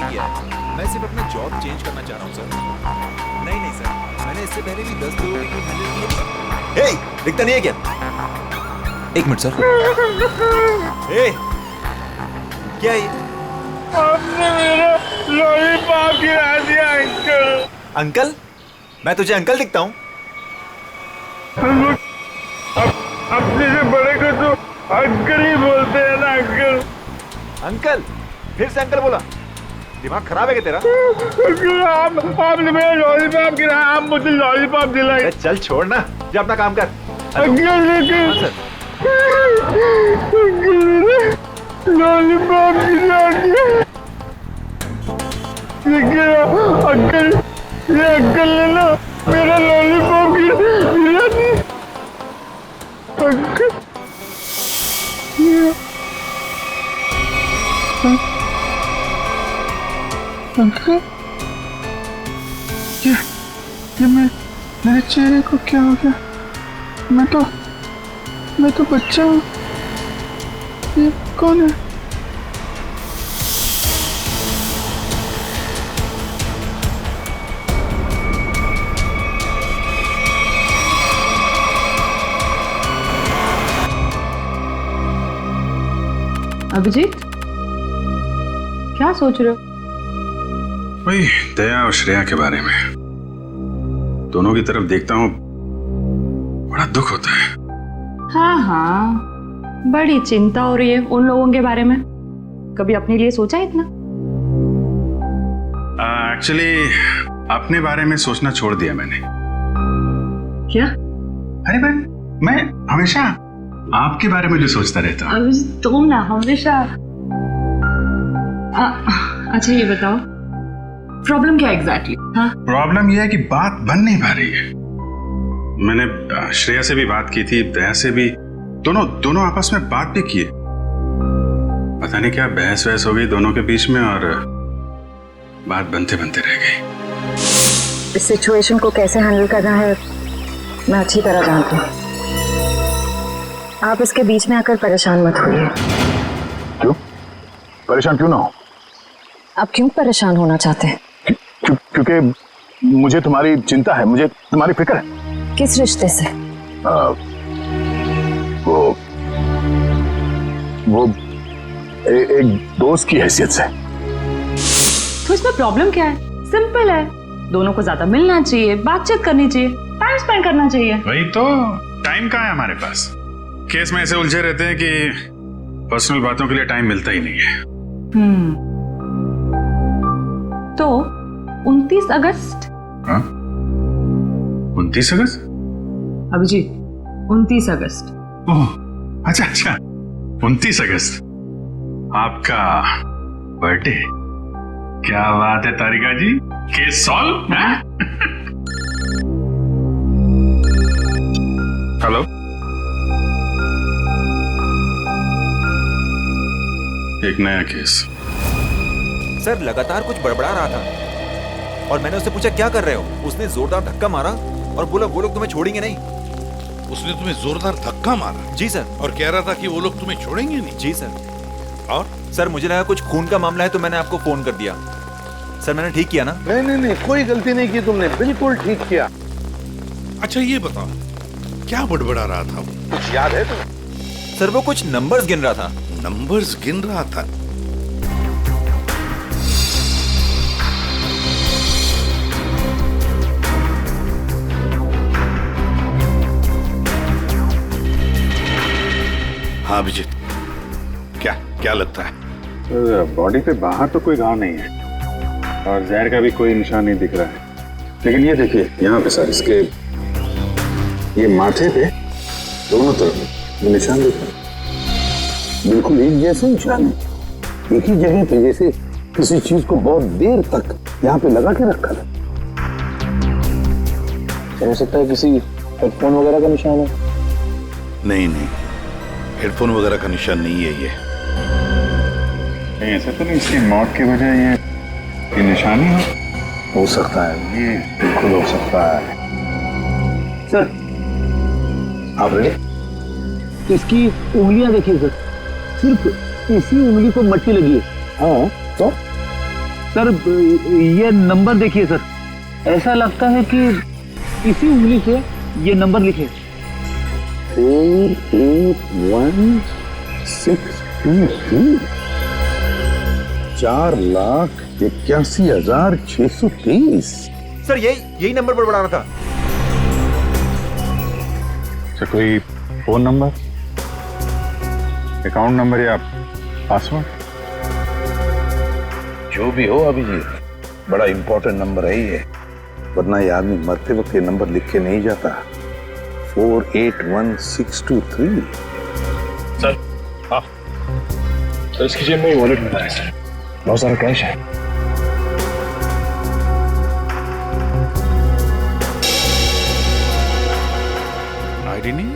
नहीं किया है। मैं सिर्फ अपना जॉब चेंज करना चाह रहा हूँ सर। नहीं सर, मैंने इससे पहले भी 10 लोगों की हैंडल की है। दिखता नहीं है क्या? एक मिनट सर। क्या है ये? आपने मेरा लॉलीपॉप गिरा दिया अंकल। अंकल? मैं तुझे अंकल दिखता हूँ? अपने से बड़े को तो अंकल ही बोलते हैं ना अंकल। अंकल? फिर से अंकल बोला? दिमाग खराब है क्या तेरा? आपने मेरा लॉलीपॉप गिराया, आप मुझे लॉलीपॉप दिलाए। चल छोड़ ना, जा अपना काम कर। अंकल लेकिन हाँ, सर। लॉलीपॉप गिरा दिया। अंकल, ये अंकल ने ना मेरा लॉलीपॉप गिरा दिया। अंकल अंकल, ये मेरे चेहरे को क्या हो गया? मैं तो बच्चा हूँ। ये कौन है? अभिजीत, क्या सोच रहे हो? वही दया और श्रेया के बारे में। दोनों की तरफ देखता हूँ, बड़ा दुख होता है। हाँ, बड़ी चिंता हो रही है उन लोगों के बारे में। कभी अपने लिए सोचा इतना? एक्चुअली अपने बारे में सोचना छोड़ दिया मैंने। क्या? अरे मैं हमेशा आपके बारे में जो सोचता रहता हूँ। अभिजीत, तुम ना हमेशा। अच्छा ये बताओ, प्रॉब्लम क्या एग्जैक्टली? हाँ, प्रॉब्लम यह है कि बात बन नहीं पा रही है। मैंने श्रेया से भी बात की थी, दया से भी, दोनों आपस में बात भी की। पता नहीं क्या बहस वहस हो गई दोनों के बीच में और बात बनते बनते रह गई। इस सिचुएशन को कैसे हैंडल करना है मैं अच्छी तरह जानती हूँ। आप इसके बीच में आकर परेशान मत होइए। क्यों? परेशान क्यों ना हो? आप क्यों परेशान होना चाहते हैं? क्योंकि मुझे तुम्हारी चिंता है, मुझे तुम्हारी फिक्र है। किस रिश्ते से? वो एक दोस्त की हैसियत से। तो इसमें प्रॉब्लम क्या है? सिंपल है, दोनों को ज्यादा मिलना चाहिए, बातचीत करनी चाहिए, टाइम स्पेंड करना चाहिए। वही तो, टाइम कहाँ है हमारे पास? केस में ऐसे उलझे रहते हैं कि पर्सनल बातों के लिए टाइम मिलता ही नहीं है। तो 29 अगस्त? हाँ? 29 अगस्त? अभिजीत, 29 अगस्त। ओह, अच्छा 29 अगस्त आपका बर्थडे। क्या बात है तारिका जी, केस सॉल्व है? हेलो, एक नया केस। सर लगातार कुछ बड़बड़ा रहा था और मैंने उससे पूछा क्या कर रहे हो? उसने जोरदार धक्का मारा और बोला वो लोग तुम्हें छोड़ेंगे नहीं। उसने तुम्हें जोरदार धक्का मारा? जी सर। और कह रहा था कि वो लोग तुम्हें छोड़ेंगे नहीं? जी सर। और सर मुझे लगा कुछ खून का मामला है तो मैंने आपको फोन कर दिया। सर मैंने ठीक किया ना? नहीं, कोई गलती नहीं की तुमने, बिल्कुल ठीक किया। अच्छा ये बताओ, क्या बड़बड़ा रहा था वो? कुछ याद है तुम्हें? सर वो कुछ नंबर्स गिन रहा था। नंबर्स गिन रहा था? हाँ अभिजीत, क्या लगता है? बॉडी पे बाहर तो कोई घाव नहीं है और जहर का भी कोई निशान नहीं दिख रहा है, लेकिन ये देखिए यहाँ पे सर, इसके ये माथे पे दोनों तरफ ये निशान दिख रहा है। बिल्कुल एक जैसे निशान है, एक ही जगह पे, जैसे किसी चीज को बहुत देर तक यहाँ पे लगा के रखा था। हो सकता है किसी हेडफोन वगैरह का निशान है। नहीं, हेडफोन वगैरह का निशान नहीं है ये। ऐसा तो नहीं इसकी मौत की वजह ये निशान ही हो सकता है, ये बिल्कुल हो सकता है। सर आप रेडी? इसकी उंगलियां देखिए सर, सिर्फ इसी उंगली को मट्टी लगी है। हाँ तो सर ये नंबर देखिए सर, ऐसा लगता है कि इसी उंगली से ये नंबर लिखे। 481623 4,81,630। सर यही नंबर बड़बड़ा रहा था। सर कोई फोन नंबर, अकाउंट नंबर या पासवर्ड? जो भी हो अभिजीत, बड़ा इंपॉर्टेंट नंबर है ये, वरना ये आदमी मरते वक्त ये नंबर लिख के नहीं जाता। 481623। सर हाँ सर, इसकी जेब में वॉलेट मिला है सर, बहुत सारा कैश है। आईडी नहीं,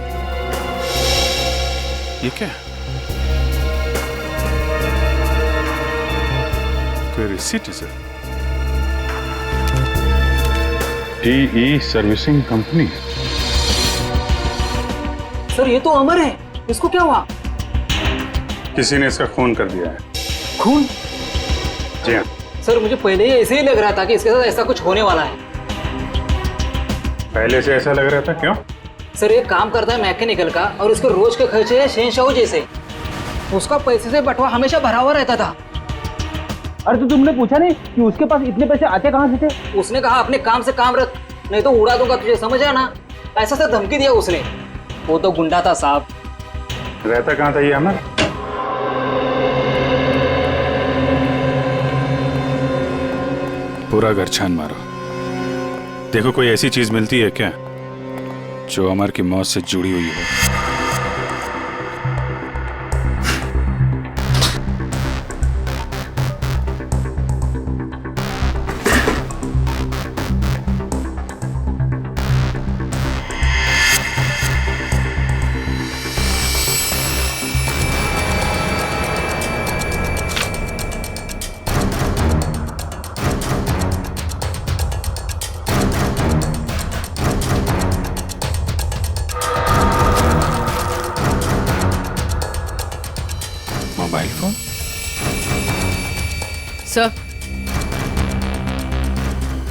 ये क्या? कोई रिसीट है sir? T E servicing company. Sir ये तो अमर है, इसको क्या हुआ? किसी ने इसका खून कर दिया है। खून? जी हाँ। सर मुझे पहले ही ऐसे ही लग रहा था कि इसके साथ ऐसा कुछ होने वाला है। पहले से ऐसा लग रहा था, क्यों? सर ये काम करता है मैकेनिकल का और उसके रोज के खर्चे हैं शहंशाह जैसे। उसका पैसे से बटवा हमेशा भरा हुआ रहता था। अरे तो तुमने पूछा नहीं कि उसके पास इतने पैसे आते कहाँ से थे? उसने कहा अपने काम से काम रख, नहीं तो उड़ा दूंगा तुझे, समझ आया ना? ऐसा से धमकी दिया उसने। वो तो गुंडा था साहब। रहता कहाँ था ये अमर? पूरा घर छान मारो, देखो कोई ऐसी चीज मिलती है क्या जो अमर की मौत से जुड़ी हुई हो। Mobile phone?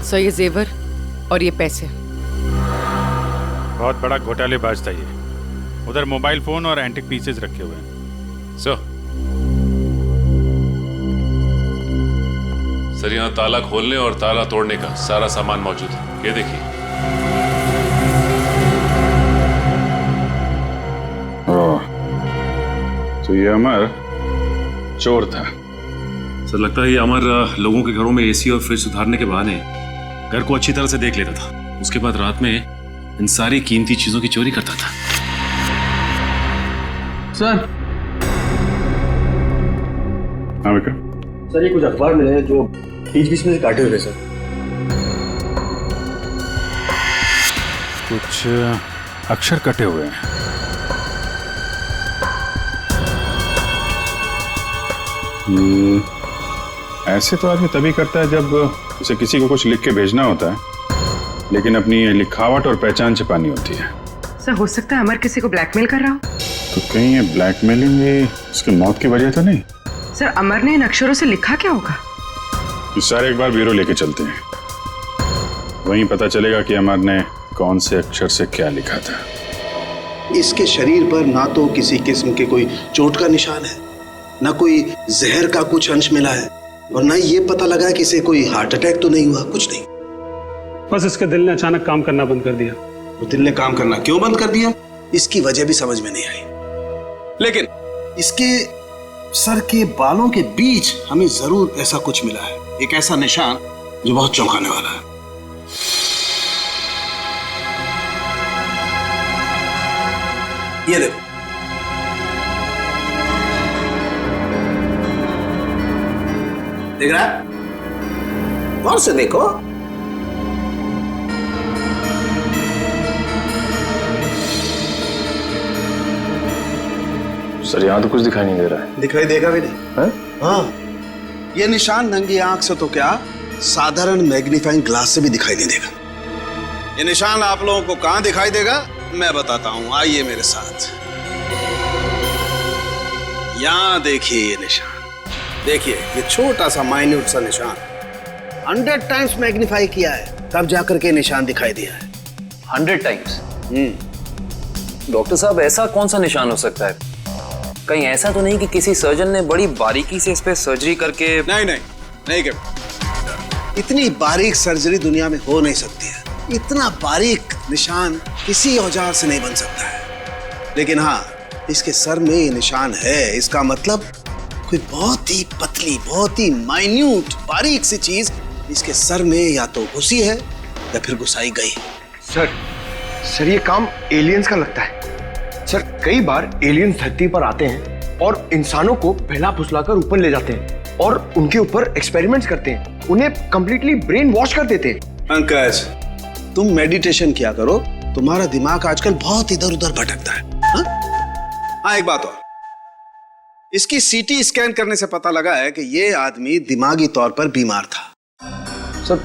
सर ये जेवर और ये पैसे। बहुत बड़ा घोटालेबाज था ये। उधर मोबाइल फोन और एंटिक पीसेस रखे हुए हैं। सर यहाँ ताला खोलने और ताला तोड़ने का सारा सामान मौजूद है, ये देखिए। तो ये अमर चोर था। सर लगता है ये अमर लोगों के घरों में एसी और फ्रिज सुधारने के बहाने घर को अच्छी तरह से देख लेता था। उसके बाद रात में इन सारी कीमती चीजों की चोरी करता था। सर हाँ विक्रम। सर ये कुछ अखबार मिले हैं जो बीच बीच में से काटे हुए सर। कुछ अक्षर कटे हुए हैं। ऐसे तो आदमी तभी करता है जब उसे किसी को कुछ लिख के भेजना होता है, लेकिन अपनी लिखावट और पहचान छिपानी होती है। सर हो सकता है अमर किसी को ब्लैकमेल कर रहा हो। तो कहीं ये ब्लैकमेलिंग ये उसकी मौत की वजह तो नहीं? सर अमर ने इन अक्षरों से लिखा क्या होगा? तो सारे एक बार ब्यूरो लेके चलते हैं, वहीं पता चलेगा कि अमर ने कौन से अक्षर से क्या लिखा था। इसके शरीर पर ना तो किसी किस्म के कोई चोट का निशान है, ना कोई जहर का कुछ अंश मिला है, और ना ये पता लगा कि इसे कोई हार्ट अटैक तो नहीं हुआ, कुछ नहीं। बस इसके दिल ने अचानक काम करना बंद कर दिया। तो दिल ने काम करना क्यों बंद कर दिया, इसकी वजह भी समझ में नहीं आई। लेकिन इसके सर के बालों के बीच हमें जरूर ऐसा कुछ मिला है, एक ऐसा निशान जो बहुत चौंकाने वाला है। ये देखो, देख रहा है? गौर से देखो। सर यहाँ तो कुछ दिखाई नहीं दे रहा है। दिखाई देगा भी नहीं। हाँ, ये निशान नंगी आंख से तो क्या, साधारण मैग्नीफाइंग ग्लास से भी दिखाई नहीं देगा। ये निशान आप लोगों को कहां दिखाई देगा मैं बताता हूं, आइए मेरे साथ। यहां देखिए ये निशान, देखिए ये छोटा सा माइन्यूट सा निशान 100 टाइम्स मैग्नीफाई किया है, तब जाकर के निशान दिखाई दिया है। 100 टाइम्स? डॉक्टर साहब, ऐसा कौन सा निशान हो सकता है? कहीं ऐसा तो नहीं कि किसी सर्जन ने बड़ी बारीकी से इस पे सर्जरी करके? नहीं कर। इतनी बारीक सर्जरी दुनिया में हो नहीं सकती है। इतना बारीक निशान किसी औजार से नहीं बन सकता है। लेकिन हाँ, इसके सर में ये निशान है। इसका मतलब कोई बहुत ही पतली, बहुत ही माइन्यूट, बारीक सी चीज इसके सर में या तो घुसी है या फिर घुसाई गई। सर ये काम एलियंस का लगता है। सर कई बार एलियंस धरती पर आते हैं और इंसानों को बहला फुसलाकर ऊपर ले जाते हैं और उनके ऊपर एक्सपेरिमेंट्स करते हैं, उन्हें कंप्लीटली ब्रेन वॉश कर देते हैं। पंकज, तुम मेडिटेशन किया करो, तुम्हारा दिमाग आजकल बहुत इधर उधर भटकता है। हाँ, एक बात और, इसकी सीटी स्कैन करने से पता लगा है कि ये आदमी दिमागी तौर पर बीमार था। सर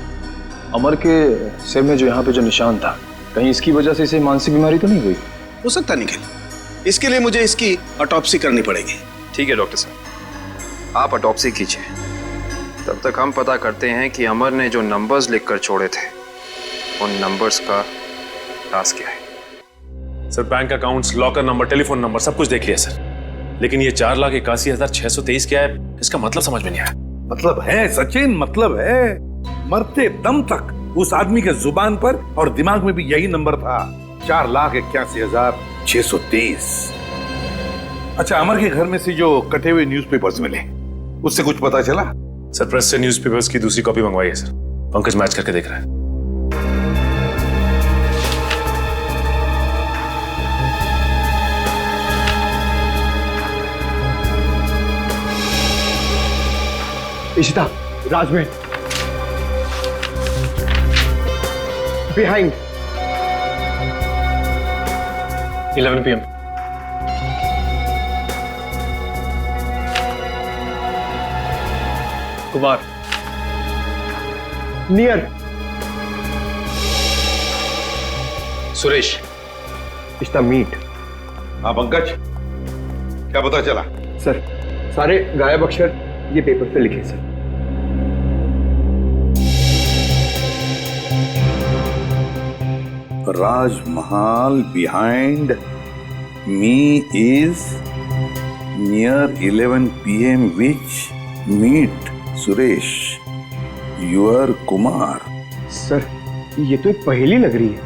अमर के सिर में जो यहाँ पे जो निशान था, कहीं इसकी वजह से इसे मानसिक बीमारी तो नहीं हुई? हो सकता निखिल, इसके लिए मुझे इसकी ऑटोप्सी करनी पड़ेगी। ठीक है डॉक्टर साहब, आप ऑटोप्सी कीजिए। तब तक हम पता करते हैं कि अमर ने जो नंबर्स लिखकर छोड़े थे, उन नंबर्स का राज क्या है। Sir bank accounts, locker number, telephone number सब कुछ देख लिया सर, लेकिन ये 4,81,623 क्या है, इसका मतलब समझ में नहीं आया। मतलब है सचिन, मतलब है। मरते दम तक उस आदमी के जुबान पर और दिमाग में भी यही नंबर था, 4,81,623। अच्छा, अमर के घर में से जो कटे हुए न्यूज़पेपर्स मिले, उससे कुछ पता चला? सर प्रेस से न्यूज़पेपर्स की दूसरी कॉपी मंगवाई है सर, पंकज मैच करके देख रहा है। Ishita, Rajmahal, behind 11 PM। Kumar, near Suresh, Ishita, meet. हाँ पंकज, क्या पता चला? सर सारे गायब अक्षर ये पेपर पे लिखे sir. Rajmahal behind me is near 11 PM which meet Suresh, your Kumar। Sir ये तो एक पहेली लग रही है।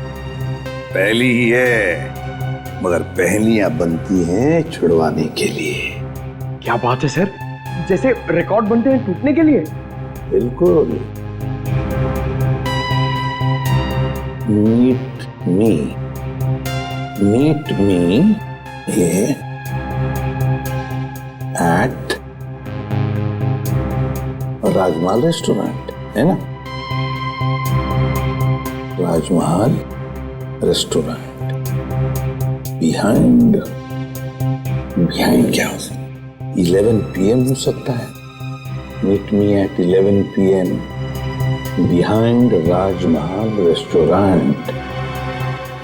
पहली ही है, मगर पहेलियां बनती हैं छुड़वाने के लिए। क्या बात है सर, जैसे रिकॉर्ड बनते हैं टूटने के लिए। बिल्कुल। Meet me at Rajmahal restaurant, है ना? राजमहल रेस्टोरेंट बिहाइंड क्या हो सकता है? 11 PM हो सकता है। Meet me at 11 PM behind Rajmahal restaurant.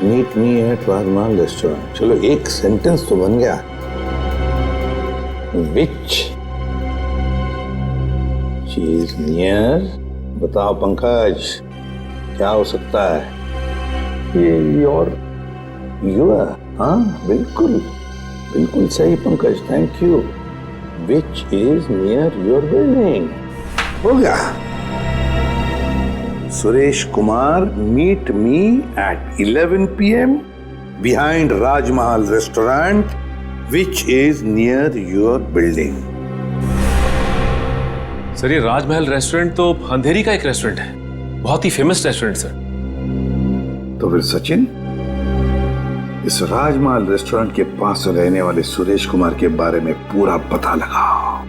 Meet me at Rajmahal restaurant. चलो एक सेंटेंस तो बन गया। विच चीज नियर, बताओ पंकज, क्या हो सकता है? ये योर। हाँ बिल्कुल बिल्कुल सही Pankaj, thank you. Which is near your building. हो गया। Suresh Kumar, meet me at 11 PM behind Rajmahal restaurant which is near your building. Sir ये राजमहल रेस्टोरेंट तो अंधेरी का एक रेस्टोरेंट है, बहुत ही फेमस रेस्टोरेंट सर। तो फिर सचिन, इस राजमहल रेस्टोरेंट के पास रहने वाले सुरेश कुमार के बारे में पूरा पता लगाओ।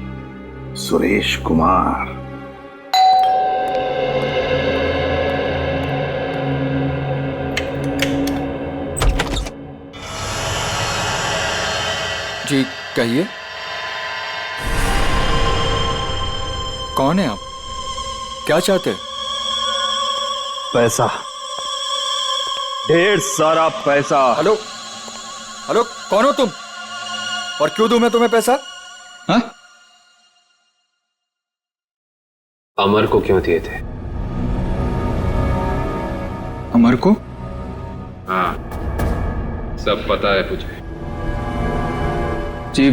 सुरेश कुमार। जी कहिए, कौन है आप? क्या चाहते हैं? पैसा, ढेर सारा पैसा। हेलो हेलो, कौन हो तुम और क्यों दूं मैं तुम्हें पैसा? हाँ? अमर को क्यों दिए थे? अमर को? हाँ, सब पता है मुझे। जी,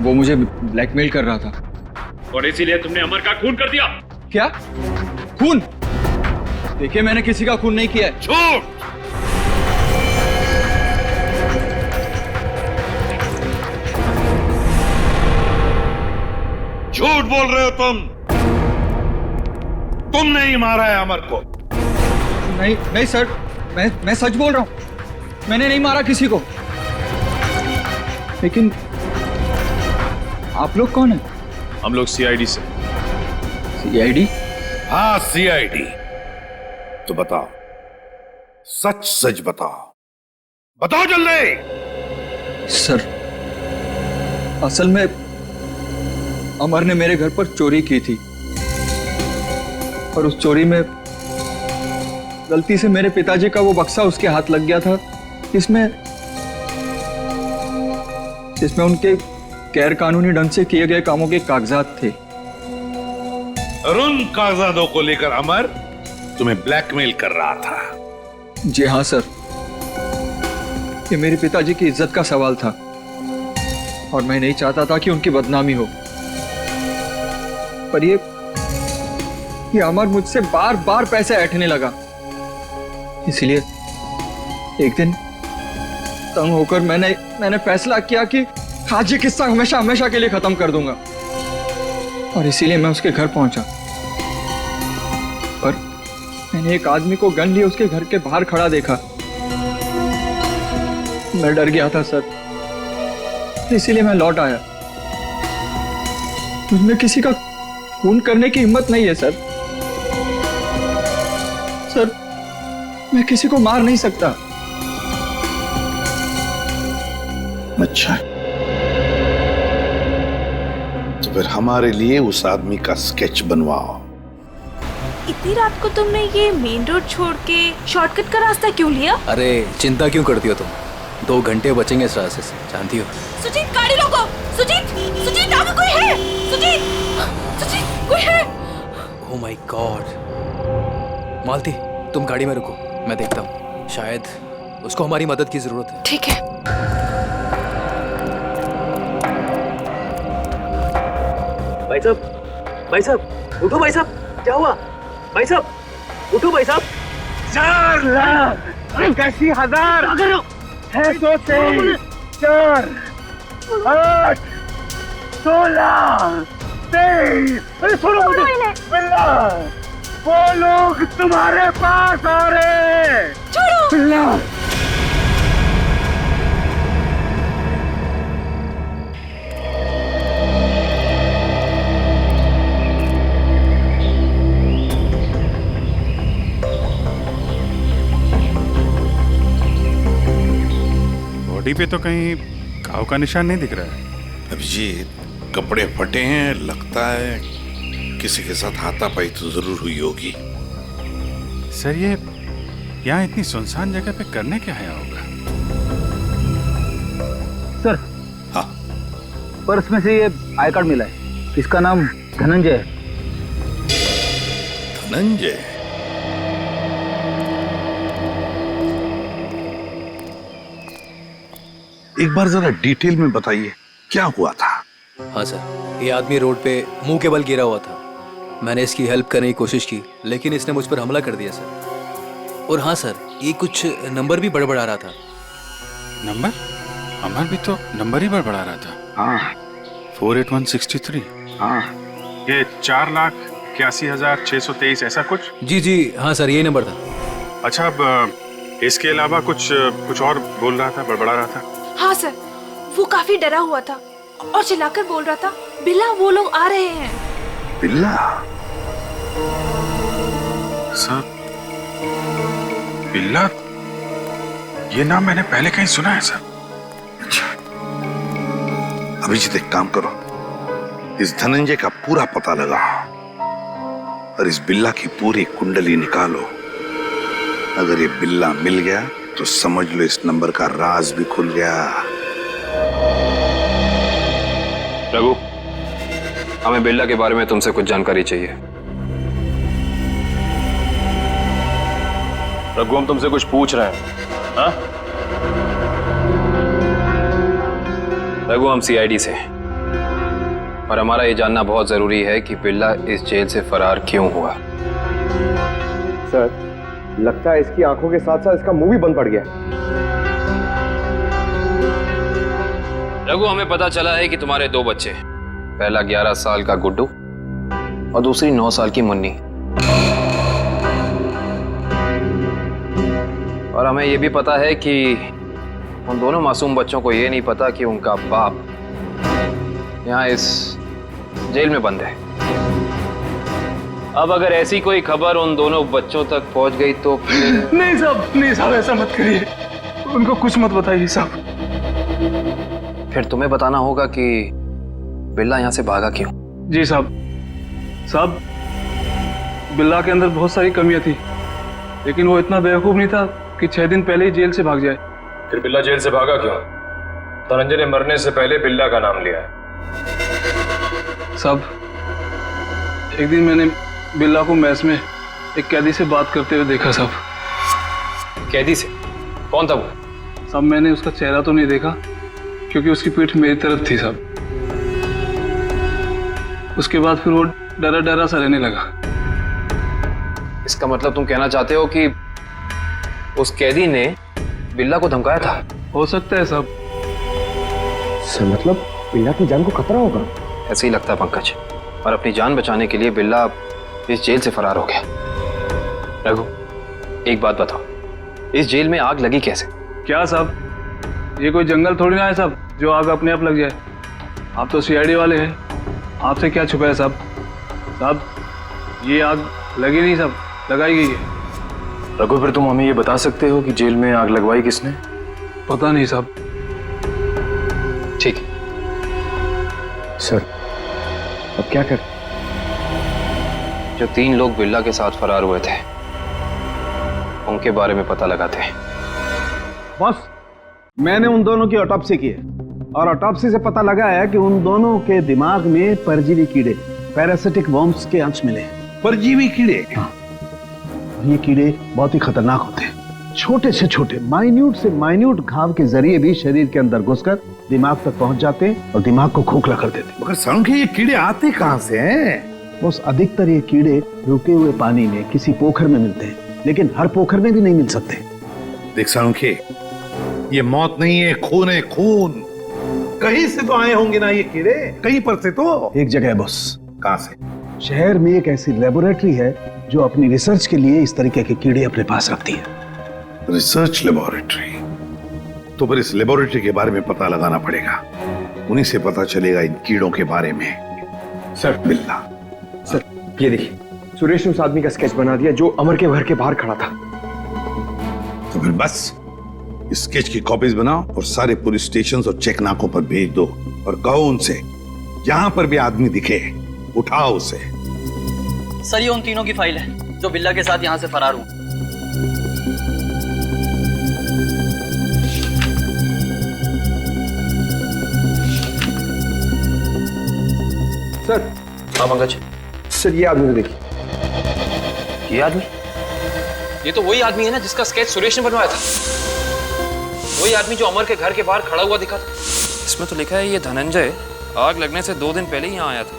वो मुझे ब्लैकमेल कर रहा था। और इसीलिए तुमने अमर का खून कर दिया? क्या? खून? देखिए, मैंने किसी का खून नहीं किया है। झूठ! झूठ बोल रहे हो तुम। तुमने ही मारा है अमर को। नहीं नहीं सर, मैं सच बोल रहा हूं। मैंने नहीं मारा किसी को। लेकिन आप लोग कौन हैं? हम लोग सीआईडी से। सीआईडी? हाँ, सीआईडी। तो बताओ, सच सच बताओ, बताओ जल्दी। सर, असल में अमर ने मेरे घर पर चोरी की थी और उस चोरी में गलती से मेरे पिताजी का वो बक्सा उसके हाथ लग गया था, जिसमें उनके गैर कानूनी ढंग से किए गए कामों के कागजात थे। और उन कागजातों को लेकर अमर तुम्हें ब्लैकमेल कर रहा था। जी हाँ सर, ये मेरे पिताजी की इज्जत का सवाल था और मैं नहीं चाहता था कि उनकी बदनामी हो। पर ये अमर मुझसे बार बार पैसे ऐंठने लगा। इसलिए एक दिन तंग होकर मैंने फैसला किया कि आज ये किस्सा हमेशा हमेशा के लिए खत्म कर दूंगा। और इसीलिए मैं उसके घर पहुंचा। पर मैंने एक आदमी को गन लिए उसके घर के बाहर खड़ा देखा। मैं डर गया था सर, इसीलिए मैं लौट आया। मुझमें किसी का खून करने की हिम्मत नहीं है सर। सर, मैं किसी को मार नहीं सकता। अच्छा, तो फिर हमारे लिए उस आदमी का स्केच बनवाओ। इतनी रात को तुमने ये मेन रोड छोड़ के शॉर्टकट का रास्ता क्यों लिया? अरे चिंता क्यों करती हो तुम? 2 घंटे बचेंगे इस रास्ते से, जानती हो। सुजीत, गाड़ी रोको। सुजीत, आगे कोई है? सुजीत, कोई है? Oh my God. मालती, तुम गाड़ी में रुको, मैं देखता हूँ। शायद उसको हमारी मदद की जरूरत है। ठीक है। भाई साहब, उठो भाई साहब, क्या हुआ? भाई साहब, उठो भाई साहब। 4 लाख 81,000 है, 2 से 4 8 16 23। अरे सुनो मुझे, बिल्ला, वो लोग तुम्हारे पास आ रहे। छोड़ो बिल्ला। बॉडी पे तो कहीं घाव का निशान नहीं दिख रहा है। अभिजीत, कपड़े फटे हैं, लगता है किसी के साथ हाथापाई तो जरूर हुई होगी। सर, ये यहाँ इतनी सुनसान जगह पे करने क्या आया होगा? सर, हाँ, पर्स में से ये आई कार्ड मिला है। इसका नाम धनंजय है। धनंजय? एक बार जरा डिटेल में बताइए, क्या हुआ था? हाँ सर, ये आदमी रोड पे मुंह के बल गिरा हुआ था। मैंने इसकी हेल्प करने की कोशिश की, लेकिन इसने मुझ पर हमला कर दिया सर। और हाँ सर, ये कुछ नंबर भी बड़बड़ा रहा था। नंबर? अमर भी तो नंबर ही बड़बड़ा रहा था। हाँ। 48163। हाँ। ये 4,81,623 ऐसा कुछ? जी, हाँ सर, यही नंबर था। अच्छा, अब इसके अलावा कुछ और बोल रहा था, बड़बड़ा रहा था? हाँ सर, वो काफी डरा हुआ था और चिल्लाकर बोल रहा था, बिल्ला, वो लोग आ रहे हैं। बिल्ला? सर, बिल्ला, ये नाम मैंने पहले कहीं सुना है सर। अच्छा, अभिजीत, एक काम करो, इस धनंजय का पूरा पता लगाओ और इस बिल्ला की पूरी कुंडली निकालो। अगर ये बिल्ला मिल गया तो समझ लो इस नंबर का राज भी खुल गया। रघु, हमें बिल्ला के बारे में तुमसे कुछ जानकारी चाहिए। रघु, हम तुमसे कुछ पूछ रहे हैं। हाँ रघु, हम सीआईडी से हैं और हमारा ये जानना बहुत जरूरी है कि बिल्ला इस जेल से फरार क्यों हुआ। सर, लगता है इसकी आंखों के साथ साथ इसका मुंह भी बंद पड़ गया। रघु, हमें पता चला है कि तुम्हारे 2 बच्चे, पहला 11 साल का गुड्डू और दूसरी 9 साल की मुन्नी। और हमें यह भी पता है कि उन दोनों मासूम बच्चों को यह नहीं पता कि उनका बाप यहाँ इस जेल में बंद है। अब अगर ऐसी कोई खबर उन दोनों बच्चों तक पहुंच गई तो नहीं साहब, ऐसा मत करिए। उनको कुछ मत बताइए साहब। फिर तुम्हें बताना होगा कि बिल्ला यहाँ से भागा क्यों। जी साहब, बिल्ला के अंदर बहुत सारी कमियां थी, लेकिन वो इतना बेवकूफ नहीं था कि 6 दिन पहले ही जेल से भाग जाए। फिर बिल्ला जेल से भागा क्यों? धनंजय ने मरने से पहले बिल्ला का नाम लिया है। साहब, एक दिन मैंने बिल्ला को मैस में एक कैदी से बात करते हुए देखा साहब। कैदी से? कौन था वो? साहब, मैंने उसका चेहरा तो नहीं देखा क्योंकि उसकी पीठ मेरी तरफ थी साहब। उसके बाद फिर वो डरा डरा सा रहने लगा। इसका मतलब तुम कहना चाहते हो कि उस कैदी ने बिल्ला को धमकाया था? हो सकता है साहब। सर, मतलब बिल्ला की जान को खतरा होगा? ऐसे ही लगता है पंकज, और अपनी जान बचाने के लिए बिल्ला इस जेल से फरार हो गया। रघु, एक बात बताओ, इस जेल में आग लगी कैसे? क्या साहब, ये कोई जंगल थोड़ी ना है साहब जो आग अपने आप लग जाए। आप तो सीआईडी वाले हैं, आपसे क्या छुपा है साहब? साहब, ये आग लगी नहीं साहब, लगाई गई है। रघु, फिर तुम हमें ये बता सकते हो कि जेल में आग लगवाई किसने? पता नहीं साहब। ठीक है सर, अब क्या कर? जो 3 लोग बिल्ला के साथ फरार हुए थे उनके बारे में पता लगाते हैं। बस, मैंने उन दोनों की ऑटोप्सी की है और ऑटोप्सी से पता लगा है कि उन दोनों के दिमाग में परजीवी कीड़े, पैरासिटिक वर्म्स के अंश मिले। परजीवी कीड़े? हाँ, ये कीड़े बहुत ही खतरनाक होते हैं। छोटे से छोटे, माइन्यूट से माइन्यूट घाव के जरिए भी शरीर के अंदर घुसकर दिमाग तक पहुंच जाते हैं और दिमाग को खोखला कर देते हैं। मगर सालुंखे, ये कीड़े आते कहां से हैं? बस अधिकतर ये कीड़े रुके हुए पानी में किसी पोखर में मिलते हैं, लेकिन हर पोखर में भी नहीं मिल सकते। देख सालुंखे, ये मौत नहीं है, खून है, खून। कहीं से तो आए होंगे ना ये कीड़े, कहीं पर से तो। एक जगह है बॉस। कहां से? शहर में एक ऐसी लेबोरेटरी है जो अपनी रिसर्च के लिए इस तरीके के कीड़े अपने पास रखती है। Research laboratory? तो फिर इस लेबोरेटरी के बारे में पता लगाना पड़ेगा, उन्हीं से पता चलेगा इन कीड़ों के बारे में। सर, बिल्ला। सर, ये देखिए, सुरेश ने उस आदमी का स्केच बना दिया जो अमर के घर के बाहर खड़ा था। तो फिर बस स्केच की कॉपीज बनाओ और सारे पुलिस स्टेशन और चेक नाकों पर भेज दो और कहो उनसे जहां पर भी आदमी दिखे उठाओ उसे। सर, ये उन तीनों की फाइल है जो बिल्ला के साथ यहाँ से फरार हुए। सर। हाँ पंकज। सर, ये आदमी को देखिए। ये आदमी? ये तो वही आदमी है ना जिसका स्केच सुरेश ने बनवाया था। वही आदमी जो अमर के घर के बाहर खड़ा हुआ दिखा था। इसमें तो लिखा है ये धनंजय आग लगने से 2 दिन पहले ही यहाँ आया था,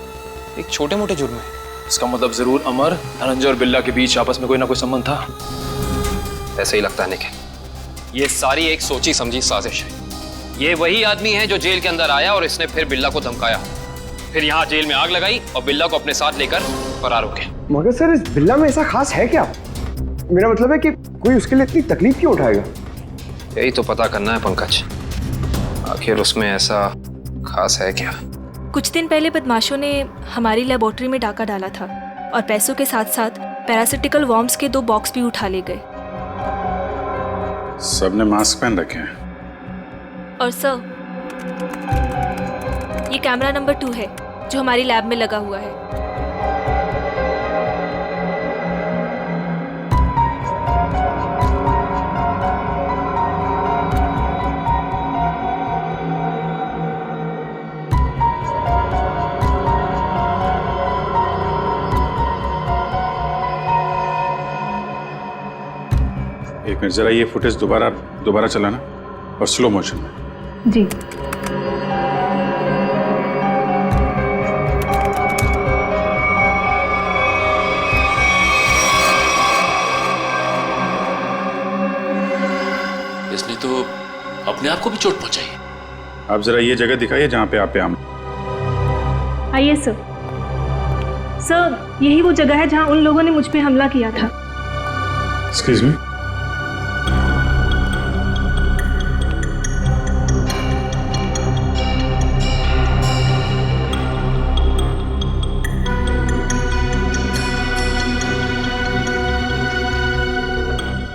एक छोटे मोटे जुर्म में। इसका मतलब जरूर अमर, धनंजय और बिल्ला के बीच आपस में कोई ना कोई संबंध था। ऐसे ही लगता है निखिल, ये सारी एक सोची समझी साजिश है। ये वही आदमी है जो जेल के अंदर आया और इसने फिर बिल्ला को धमकाया, फिर यहाँ जेल में आग लगाई और बिल्ला को अपने साथ लेकर फरार हो गया। मगर सर, इस बिल्ला में ऐसा खास है क्या? मेरा मतलब है कि कोई उसके लिए इतनी तकलीफ क्यों उठाएगा? यही तो पता करना है पंकज, आखिर उसमें ऐसा खास है क्या? कुछ दिन पहले बदमाशों ने हमारी लेबोरेटरी में डाका डाला था और पैसों के साथ साथ पैरासिटिकल वर्म्स के 2 बॉक्स भी उठा ले गए। सबने मास्क पहन रखे हैं। और सर, ये कैमरा नंबर 2 है जो हमारी लैब में लगा हुआ है। जरा ये फुटेज दोबारा चलाना और स्लो मोशन में। जी। इसने तो अपने आप को भी चोट पहुंचाई। आप जरा ये जगह दिखाइए जहां पे आप पे हम। आइए सर। सर, यही वो जगह है जहां उन लोगों ने मुझ पे हमला किया था। Excuse me.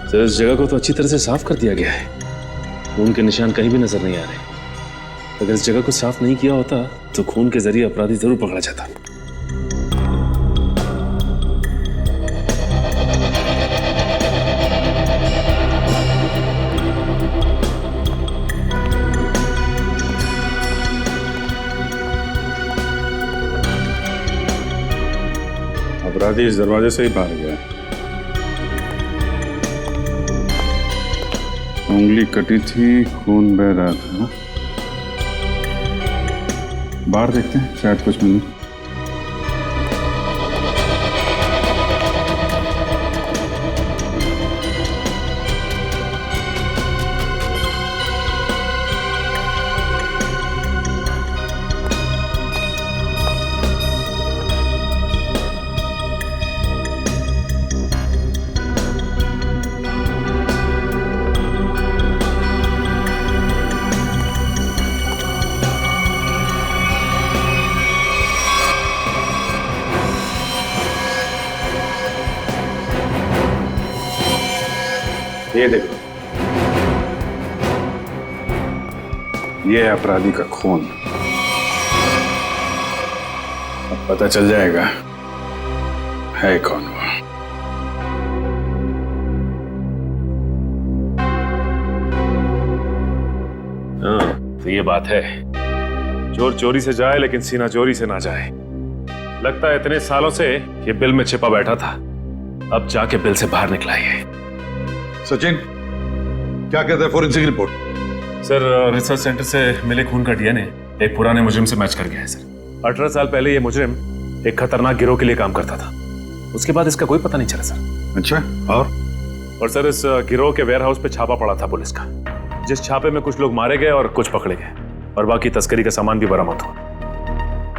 सर, इस जगह को तो अच्छी तरह से साफ कर दिया गया है, खून के निशान कहीं भी नजर नहीं आ रहे। अगर इस जगह को साफ नहीं किया होता तो खून के जरिए अपराधी जरूर पकड़ा जाता। अपराधी इस दरवाजे से ही बाहर गया। उंगली कटी थी, खून बह रहा था। बाहर देखते हैं, शायद कुछ मिले। ये देखो, ये है अपराधी का खून। अब पता चल जाएगा है कौन वो। हाँ, तो ये बात है, चोर चोरी से जाए लेकिन सीना चोरी से ना जाए। लगता है इतने सालों से ये बिल में छिपा बैठा था, अब जाके बिल से बाहर निकला है। सचिन, क्या कहते हैं forensic report? Sir, research centre से मिले खून का डीएनए एक पुराने मुजरिम से मैच कर गया है सर। 18 साल पहले ये मुजरिम एक खतरनाक गिरोह के लिए काम करता था, उसके बाद इसका कोई पता नहीं चला सर। अच्छा, और सर, इस गिरोह के वेयरहाउस पे छापा पड़ा था पुलिस का, जिस छापे में कुछ लोग मारे गए और कुछ पकड़े गए, और बाकी तस्करी का सामान भी बरामद हुआ।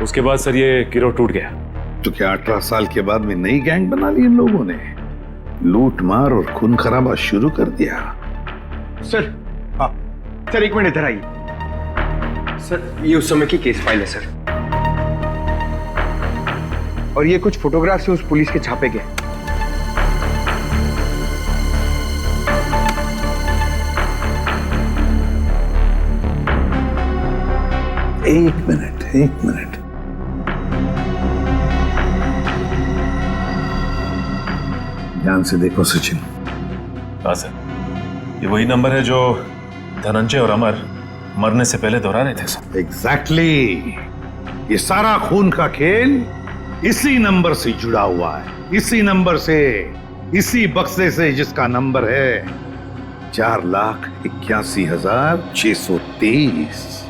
उसके बाद सर ये गिरोह टूट गया। तो क्या 18 साल के बाद में नई गैंग बना ली इन लोगों ने? लूट मार और खून खराबा शुरू कर दिया। सर, हाँ सर, एक मिनट इधर आइए। सर, ये उस समय की केस फाइल है सर, और ये कुछ फोटोग्राफ से उस पुलिस के छापे गए। एक मिनट। ध्यान से देखो सचिन। हाँ सर, ये वही नंबर है जो धनंजय और अमर मरने से पहले दोहरा रहे थे सर। एग्जैक्टली। ये सारा खून का खेल इसी नंबर से जुड़ा हुआ है, इसी नंबर से, इसी बक्से से जिसका नंबर है 4,81,623।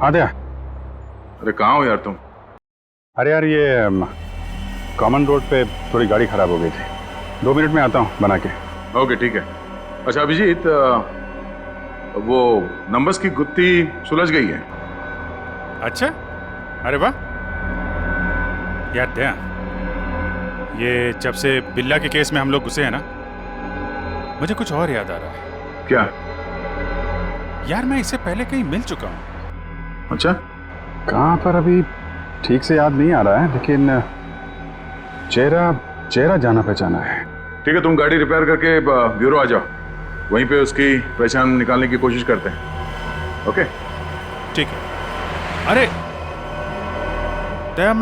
आद्या, अरे कहाँ हो यार तुम? अरे यार, ये कॉमन रोड पे थोड़ी गाड़ी खराब हो गई थी, 2 मिनट में आता हूँ बना के। ओके, ठीक है। अच्छा अभिजीत, वो नंबर्स की गुत्थी सुलझ गई है। अच्छा, अरे वाह यार दया, ये जब से बिल्ला के केस में हम लोग घुसे हैं ना, मुझे कुछ और याद आ रहा है। क्या? यार मैं इससे पहले कहीं मिल चुका हूँ। अच्छा, कहाँ पर अभी ठीक से याद नहीं आ रहा है, लेकिन चेहरा जाना पहचाना है। ठीक है, तुम गाड़ी रिपेयर करके ब्यूरो आ जाओ, वहीं पे उसकी पहचान निकालने की कोशिश करते हैं। ओके ठीक है। अरे दया,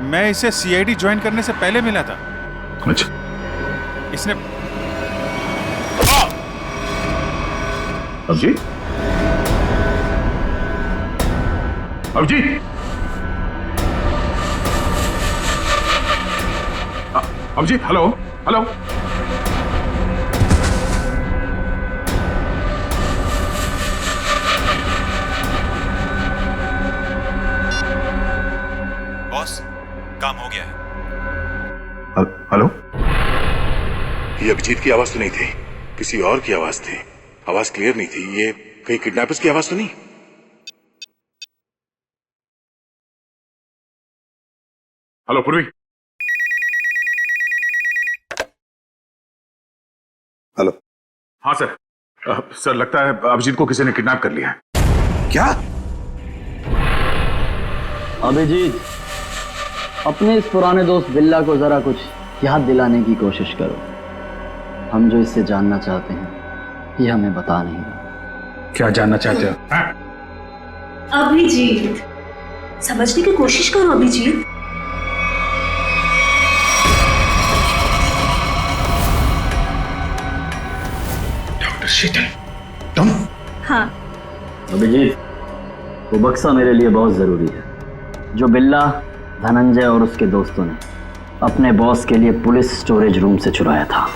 मैं इसे सीआईडी ज्वाइन करने से पहले मिला था। अच्छा, इसने Abhijit, Abhijit, Abhijit, hello hello. Boss, काम हो गया है। हेलो, ये अभिजीत की आवाज तो नहीं थी, किसी और की आवाज थी। आवाज क्लियर नहीं थी। ये कहीं किडनैपर्स की आवाज तो नहीं? हेलो पूर्वी। हेलो। हाँ सर। सर, लगता है अभिजीत को किसी ने किडनैप कर लिया है। क्या? अभिजीत, अपने इस पुराने दोस्त बिल्ला को जरा कुछ याद दिलाने की कोशिश करो। हम जो इससे जानना चाहते हैं ये हमें बता नहीं रहा। क्या जानना चाहते हो? अभिजीत, समझने की कोशिश करो अभिजीत। डॉक्टर शीतल, तुम? हाँ। अभिजीत, वो बक्सा मेरे लिए बहुत जरूरी है जो बिल्ला, धनंजय और उसके दोस्तों ने अपने बॉस के लिए पुलिस स्टोरेज रूम से चुराया था।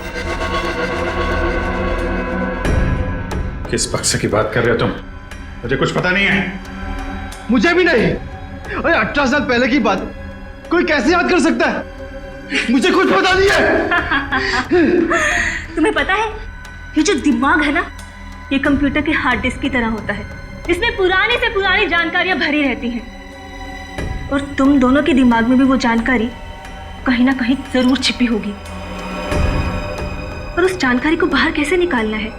किस बक्से की बात कर रहे हो तुम? मुझे कुछ पता नहीं है। मुझे भी नहीं। अरे 18 साल पहले की बात कोई कैसे याद कर सकता है? मुझे कुछ पता नहीं है। तुम्हें पता है, ये जो दिमाग है ना, ये कंप्यूटर के हार्ड डिस्क की तरह होता है। इसमें पुरानी से पुरानी जानकारियां भरी रहती हैं और तुम दोनों के दिमाग में भी वो जानकारी कहीं ना कहीं जरूर छिपी होगी। और उस जानकारी को बाहर कैसे निकालना है,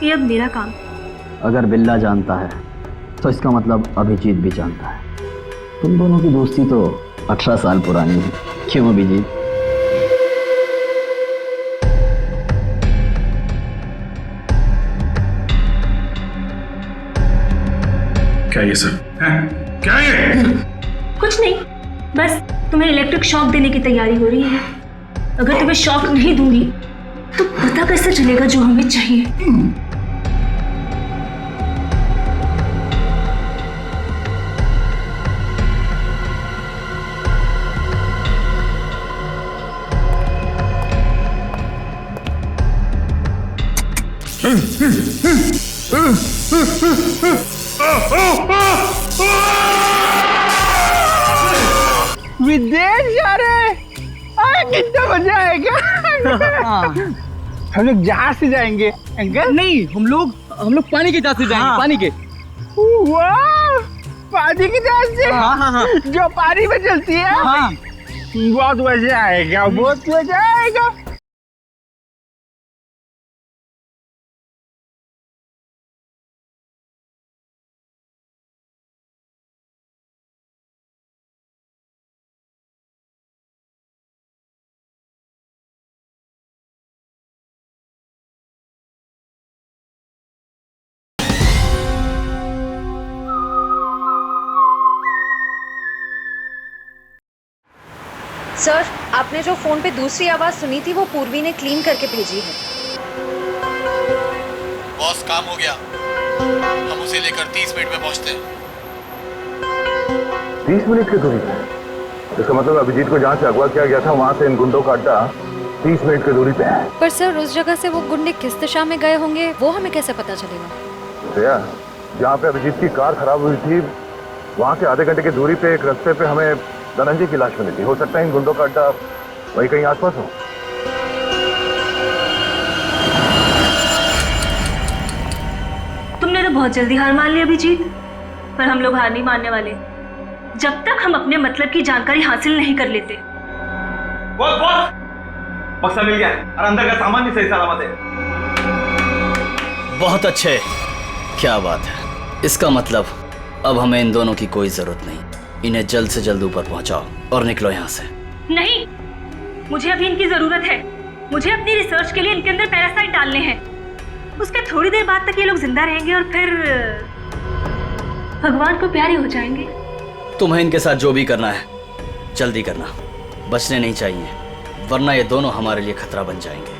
ये अब मेरा काम। अगर बिल्ला जानता है तो इसका मतलब अभिजीत भी जानता है। तुम दोनों की दोस्ती तो 18 साल पुरानी है, क्यों अभिजीत? क्या ये सब? क्या ये? कुछ नहीं, बस तुम्हें इलेक्ट्रिक शॉक देने की तैयारी हो रही है। अगर तुम्हें शॉक नहीं दूंगी तो पता कैसे चलेगा जो हमें चाहिए? विदेश जा रहे? कितना मजा आएगा। हम लोग जहाज से जाएंगे अंकल? नहीं, हम लोग पानी के जहाज से जाएंगे। हाँ। पानी के। वाह, पानी के जहाज से? हाँ। जो पानी में चलती है? हाँ। बहुत मजा आएगा, बहुत मजा आएगा। सर, आपने जो फोन पे दूसरी आवाज सुनी थी वो पूर्वी ने क्लीन करके भेजी है। बॉस, काम हो गया। हम उसे लेकर 30 मिनट में पहुंचते हैं। 30 मिनट की दूरी पे? इसका मतलब अभिजीत को जहाँ से अगवा किया गया था वहाँ से इन गुंडों का अड्डा 30 मिनट की दूरी पे है। पर सर, उस जगह से वो गुंडे किस दिशा में गए होंगे वो हमें कैसे पता चलेगा? दया, जहाँ पे अभिजीत की कार खराब हुई थी वहाँ से आधे घंटे की दूरी पे एक रास्ते पे हमें धनंजय की लाश मिली थी। हो सकता है इन गुंडों का अड्डा वही कहीं आसपास हो। तुमने तो बहुत जल्दी हार मान ली अभिजीत, पर हम लोग हार नहीं मानने वाले जब तक हम अपने मतलब की जानकारी हासिल नहीं कर लेते। बॉस, बक्सा मिल गया और अंदर का सामान भी सही सलामत है। बहुत अच्छे, क्या बात है। इसका मतलब अब हमें इन दोनों की कोई जरूरत नहीं। इन्हें जल्द से जल्द ऊपर पहुंचाओ और निकलो यहाँ से। नहीं, मुझे अभी इनकी जरूरत है। मुझे अपनी रिसर्च के लिए इनके अंदर पैरासाइट डालने हैं। उसके थोड़ी देर बाद तक ये लोग जिंदा रहेंगे और फिर भगवान को प्यारे हो जाएंगे। तुम्हें इनके साथ जो भी करना है जल्दी करना, बचने नहीं चाहिए, वरना ये दोनों हमारे लिए खतरा बन जाएंगे।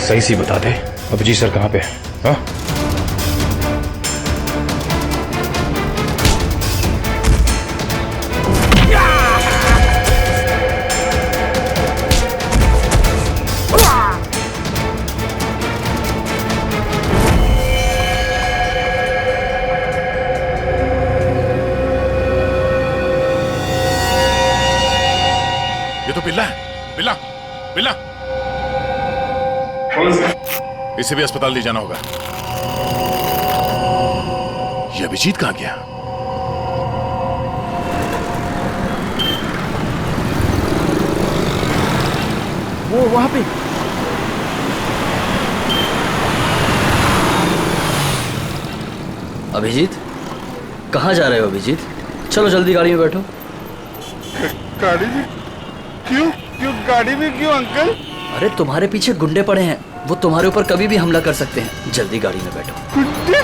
सही सी बता दे अभिजीत सर कहाँ पे है? हाँ? ये तो बिल्ला है, बिल्ला बिल्ला। इसे भी अस्पताल ले जाना होगा। ये अभिजीत कहाँ गया? वो वहां पे। अभिजीत, कहाँ जा रहे हो अभिजीत? चलो जल्दी गाड़ी में बैठो। गाड़ी में क्यों? गाड़ी में क्यों अंकल? अरे तुम्हारे पीछे गुंडे पड़े हैं, वो तुम्हारे ऊपर कभी भी हमला कर सकते हैं। जल्दी गाड़ी में बैठो। गुंडे?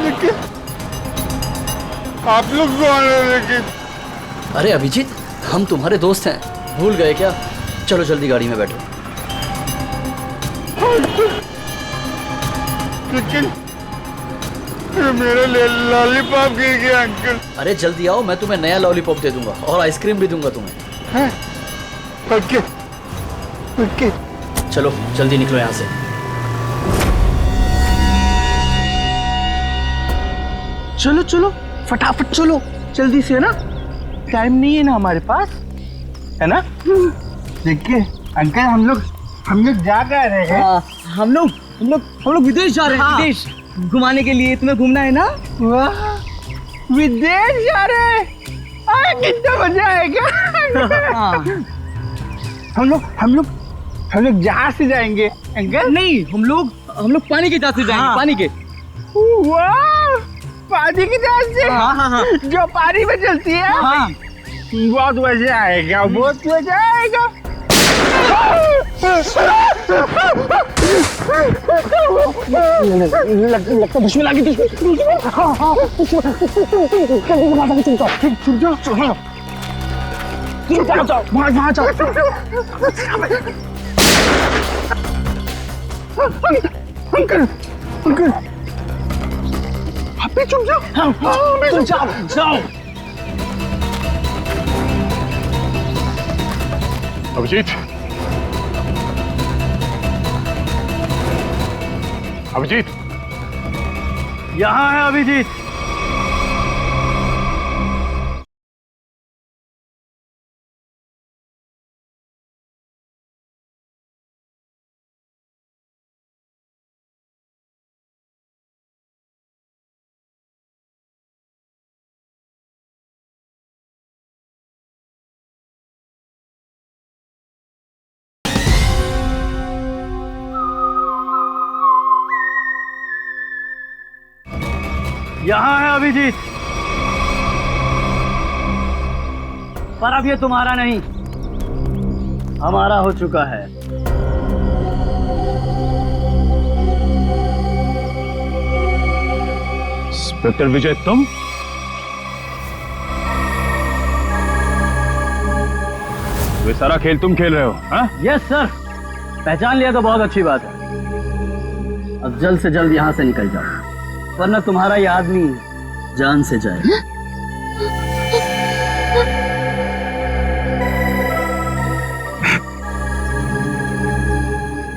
लेकिन आप लोग कौन हैं? लेकिन अरे अभिजीत, हम तुम्हारे दोस्त हैं, भूल गए क्या? चलो जल्दी गाड़ी में बैठो। लेकिन मेरा लॉलीपॉप गिर गया अंकल। अरे जल्दी आओ, मैं तुम्हें नया लॉलीपॉप दे दूंगा और आइसक्रीम भी दूंगा तुम्हें। है? Okay okay. चलो जल्दी निकलो यहाँ से। चलो चलो फटाफट चलो, जल्दी से ना, टाइम नहीं है ना हमारे पास, है ना? देखिए अंकल, हम लोग जा रहे हैं। हम लोग विदेश जा रहे हैं। विदेश घुमाने के लिए। तुम्हें घूमना है ना? वाह, विदेश जा रहे हैं, कितना मजा आएगा। हम लोग जहाज से जाएंगे अंकल। नहीं, हम लोग पानी के जहाज से जाएंगे। पानी के। वाह, पानी के जहाज से। हाँ। जो पानी में चलती है। हाँ। बहुत मजा आएगा, बहुत मजा आएगा। लगता दुश्मन आ गई। वहाँ जाओ। अंकल आप भी चुप जाओ। जाओ। अभिजीत, अभिजीत, यहाँ है अभिजीत। यहाँ है अभिजीत, पर अब ये तुम्हारा नहीं, हमारा हो चुका है। इंस्पेक्टर विजय, तुम? ये सारा खेल तुम खेल रहे हो? हाँ? यस सर, पहचान लिया तो बहुत अच्छी बात है। अब जल्द से जल्द यहाँ से निकल जाओ। वरना तुम्हारा ये आदमी जान से जाए।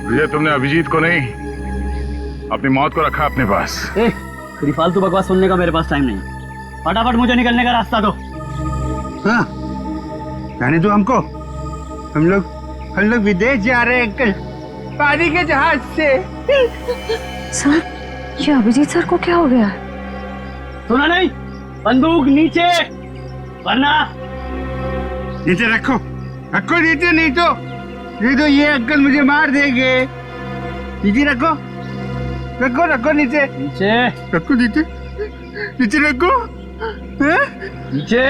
विजय, तुमने अभिजीत को नहीं, अपनी मौत को रखा अपने पास। तेरी फालतू बकवास सुनने का मेरे पास टाइम नहीं। फटाफट मुझे निकलने का रास्ता दो। हाँ, जाने दो हमको। हम लोग विदेश जा रहे हैं अंकल, पानी के जहाज से। सर, ये अभिजीत सर को क्या हो गया? सुना नहीं? बंदूक नीचे, वरना नीचे रखो, रखो नीचे, नहीं तो ये अंकल मुझे मार देंगे। नीचे रखो, रखो रखो नीचे, नीचे रखो, नीचे नीचे रखो, नीचे।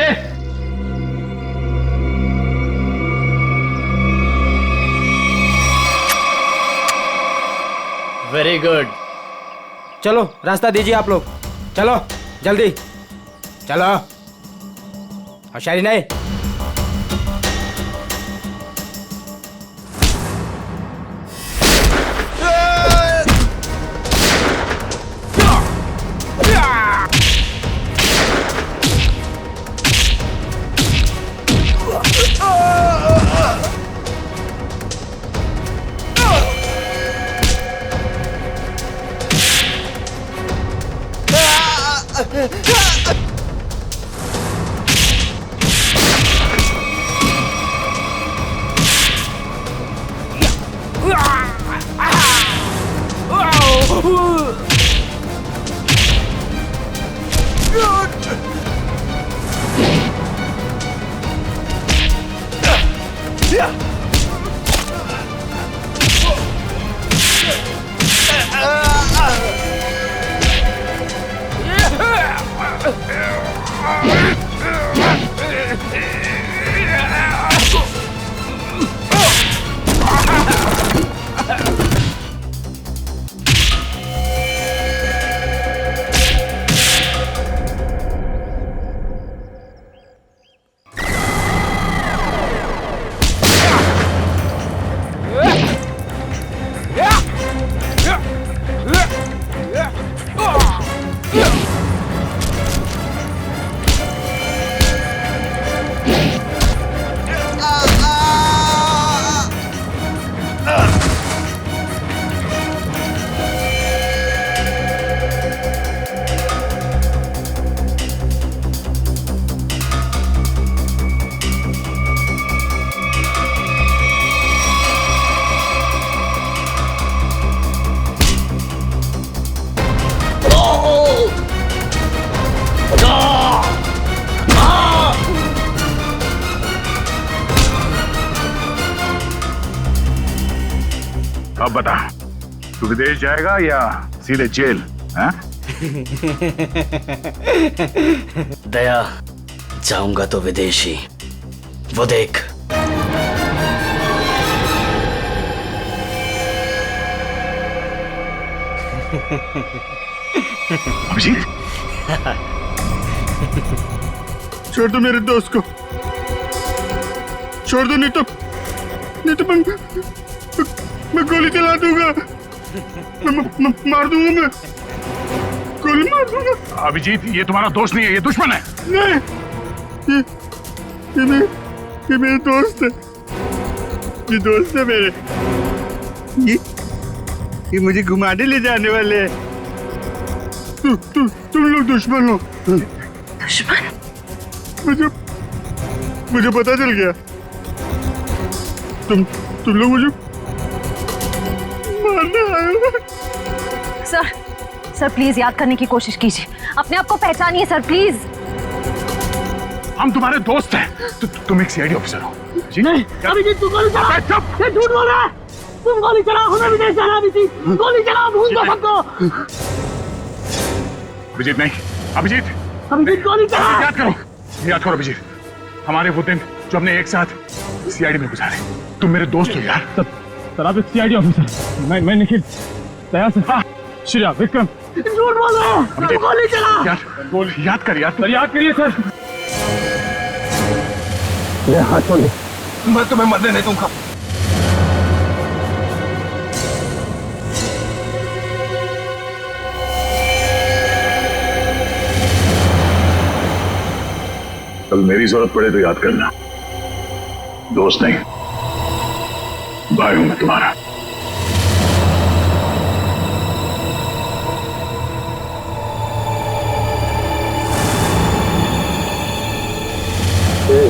Very good. चलो रास्ता दीजिए आप लोग, चलो जल्दी चलो। होशियारी नहीं। अब बता, तू विदेश जाएगा या सीधे जेल? हाँ? दया, जाऊंगा तो विदेशी, वो देख। अभिजीत, छोड़ दो मेरे दोस्त को, छोड़ दो, नहीं तो मैं गोली चला दूंगा, मैं मार दूंगा, मैं गोली मार दूंगा। अभिजीत, ये तुम्हारा दोस्त नहीं है, ये दुश्मन है। नहीं, ये मेरे दोस्त है, ये दोस्त है मेरे। ये मुझे घुमाने ले जाने वाले हैं। तुम लोग दुश्मन हो। दुश्मन? मुझे पता चल गया। तुम लोग मुझे मारने आए हो। सर प्लीज याद करने की कोशिश कीजिए, अपने आप को पहचानिए सर, प्लीज। हम तुम्हारे दोस्त हैं। तुम एक सीआईडी ऑफिसर हो जी? नहीं, अभिजीत तू गोली चला, ये झूठ बोल रहा है। तुम गोली चलाओ, हमें विदेश जाना। अभिजीत गोली चलाओ, भूल दो सबको। अभिजीत नहीं, अभिजीत गोली चला। याद करो अभिजीत, हमारे वो दिन जो हमने एक साथ सीआईडी में गुजारे। तुम मेरे दोस्त हो यार। सर आप एक सीआईडी ऑफिसर, मैं निखिल, दया से, श्रेया, विक्रम। झूठ बोल रहा है, गोली चला। यार याद कर यार। सर याद करिए सर। मेरे हाथ छोड़ दे, मैं तुम्हें मरने नहीं दूंगा। कल मेरी जरूरत पड़े तो याद करना। दोस्त नहीं, भाई हूं मैं तुम्हारा।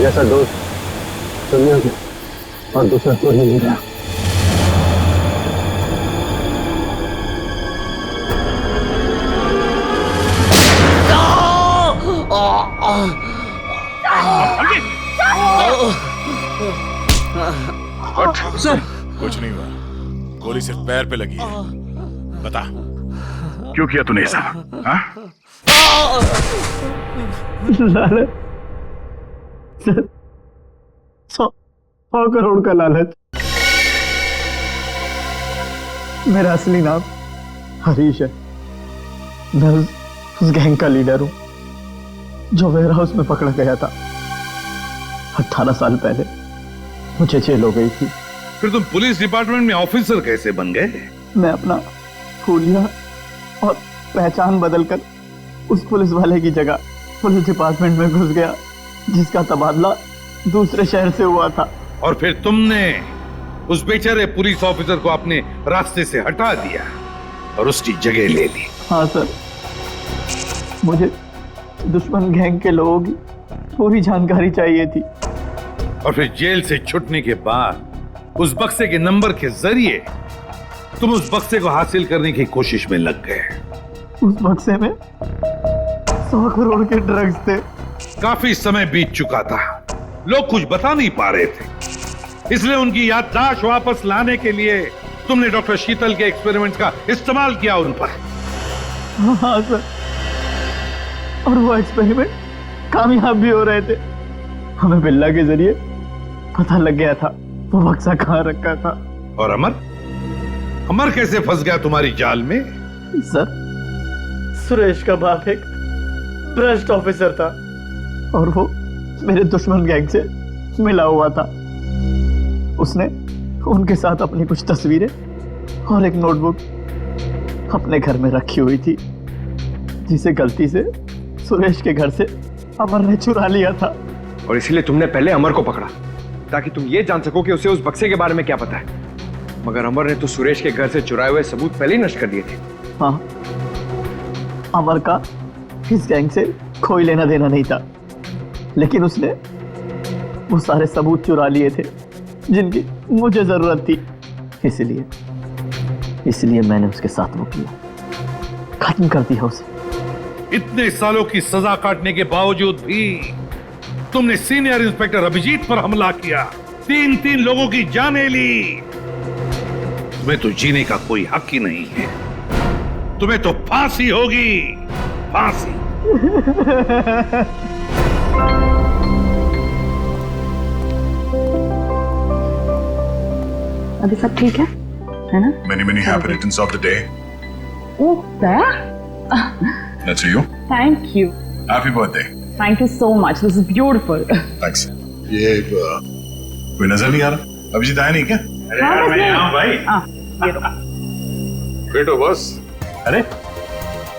जैसा दोस्त दुनिया में और दूसरा कोई नहीं रहा। सर कुछ नहीं हुआ, गोली सिर्फ पैर पे लगी है। बता क्यों किया तूने ऐसा? हाँ? लालच सर, 100 करोड़ का लालच। मेरा असली नाम हरीश है। मैं उस गैंग का लीडर हूं जो वेयर हाउस में पकड़ा गया था। 18 साल पहले मुझे जेल हो गई थी। फिर तुम पुलिस डिपार्टमेंट में ऑफिसर कैसे बन गए? मैं अपना हुलिया और पहचान बदलकर उस पुलिस वाले की जगह पुलिस डिपार्टमेंट में घुस गया, जिसका तबादला दूसरे शहर से हुआ था। और फिर तुमने उस बेचारे पुलिस ऑफिसर को अपने रास्ते से हटा दिया और उसकी जगह ले ली। हाँ सर, मुझे दुश्मन गैंग के लोगों की पूरी जानकारी चाहिए थी। और फिर जेल से छूटने के बाद उस बक्से के नंबर के जरिए तुम उस बक्से को हासिल करने की कोशिश में लग गए। उस बक्से में 100 करोड़ के ड्रग्स थे। काफी समय बीत चुका था, लोग कुछ बता नहीं पा रहे थे, इसलिए उनकी याददाश्त वापस लाने के लिए तुमने डॉक्टर शीतल के एक्सपेरिमेंट का इस्तेमाल किया उन पर। हाँ सर, और वो एक्सपेरिमेंट कामयाब भी हो रहे थे। हमें बिल्ला के जरिए पता लग गया था वो बक्सा कहाँ रखा था। और अमर कैसे फंस गया तुम्हारी जाल में? सर, सुरेश का बाप एक भ्रष्ट ऑफिसर था और वो मेरे दुश्मन गैंग से मिला हुआ था। उसने उनके साथ अपनी कुछ तस्वीरें और एक नोटबुक अपने घर में रखी हुई थी, जिसे गलती से सुरेश के घर से अमर ने चुरा लिया था। और इसीलिए तुमने पहले अमर को पकड़ा ताकि तुम ये जान सको कि उसे उस बक्से के बारे में क्या पता है। मगर अमर ने तो सुरेश के घर से चुराए हुए सबूत पहले ही नष्ट कर दिए थे। हाँ, अमर का इस गैंग से कोई लेना देना नहीं था, लेकिन उसने वो सारे सबूत चुरा लिए थे जिनकी मुझे जरूरत थी। इसलिए मैंने उसके साथ वो किया, खत्म कर दिया उसे। इतने सालों की सजा काटने के बावजूद भी तुमने सीनियर इंस्पेक्टर अभिजीत पर हमला किया, 3 लोगों की जानें ली। तुम्हें तो जीने का कोई हक ही नहीं है, तुम्हें तो फांसी होगी, फांसी। अभी सब ठीक है ना? Many happy returns of the day. Oh, Daya? That's you. Thank you. Happy birthday. Thank you so much. This is beautiful. Thanks. ये कोई नजर नहीं आ रहा? अभिजीत आया नहीं क्या? अरे यार, मैं यहाँ हूँ भाई। ये लो। बैठो बॉस। अरे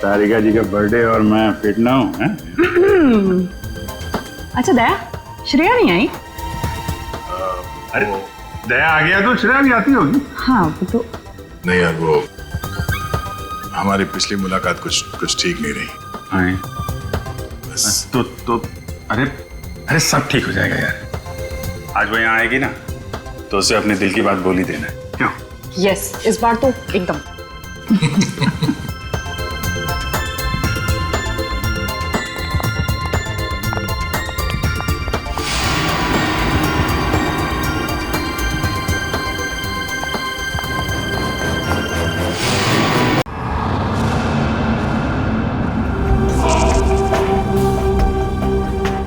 तारिका जी का बर्थडे और मैं फिट ना हूँ? अच्छा दया, श्रेया नहीं आई? अरे दया आ गया तो श्रेया भी आती होगी। हाँ वो तो नहीं यार, वो हमारी पिछली मुलाकात कुछ ठीक नहीं रही। हाँ। बस तो अरे सब ठीक हो जाएगा यार। आज वो यहाँ आएगी ना तो उसे अपने दिल की बात बोल ही देना। क्यों? यस, इस बार तो एकदम।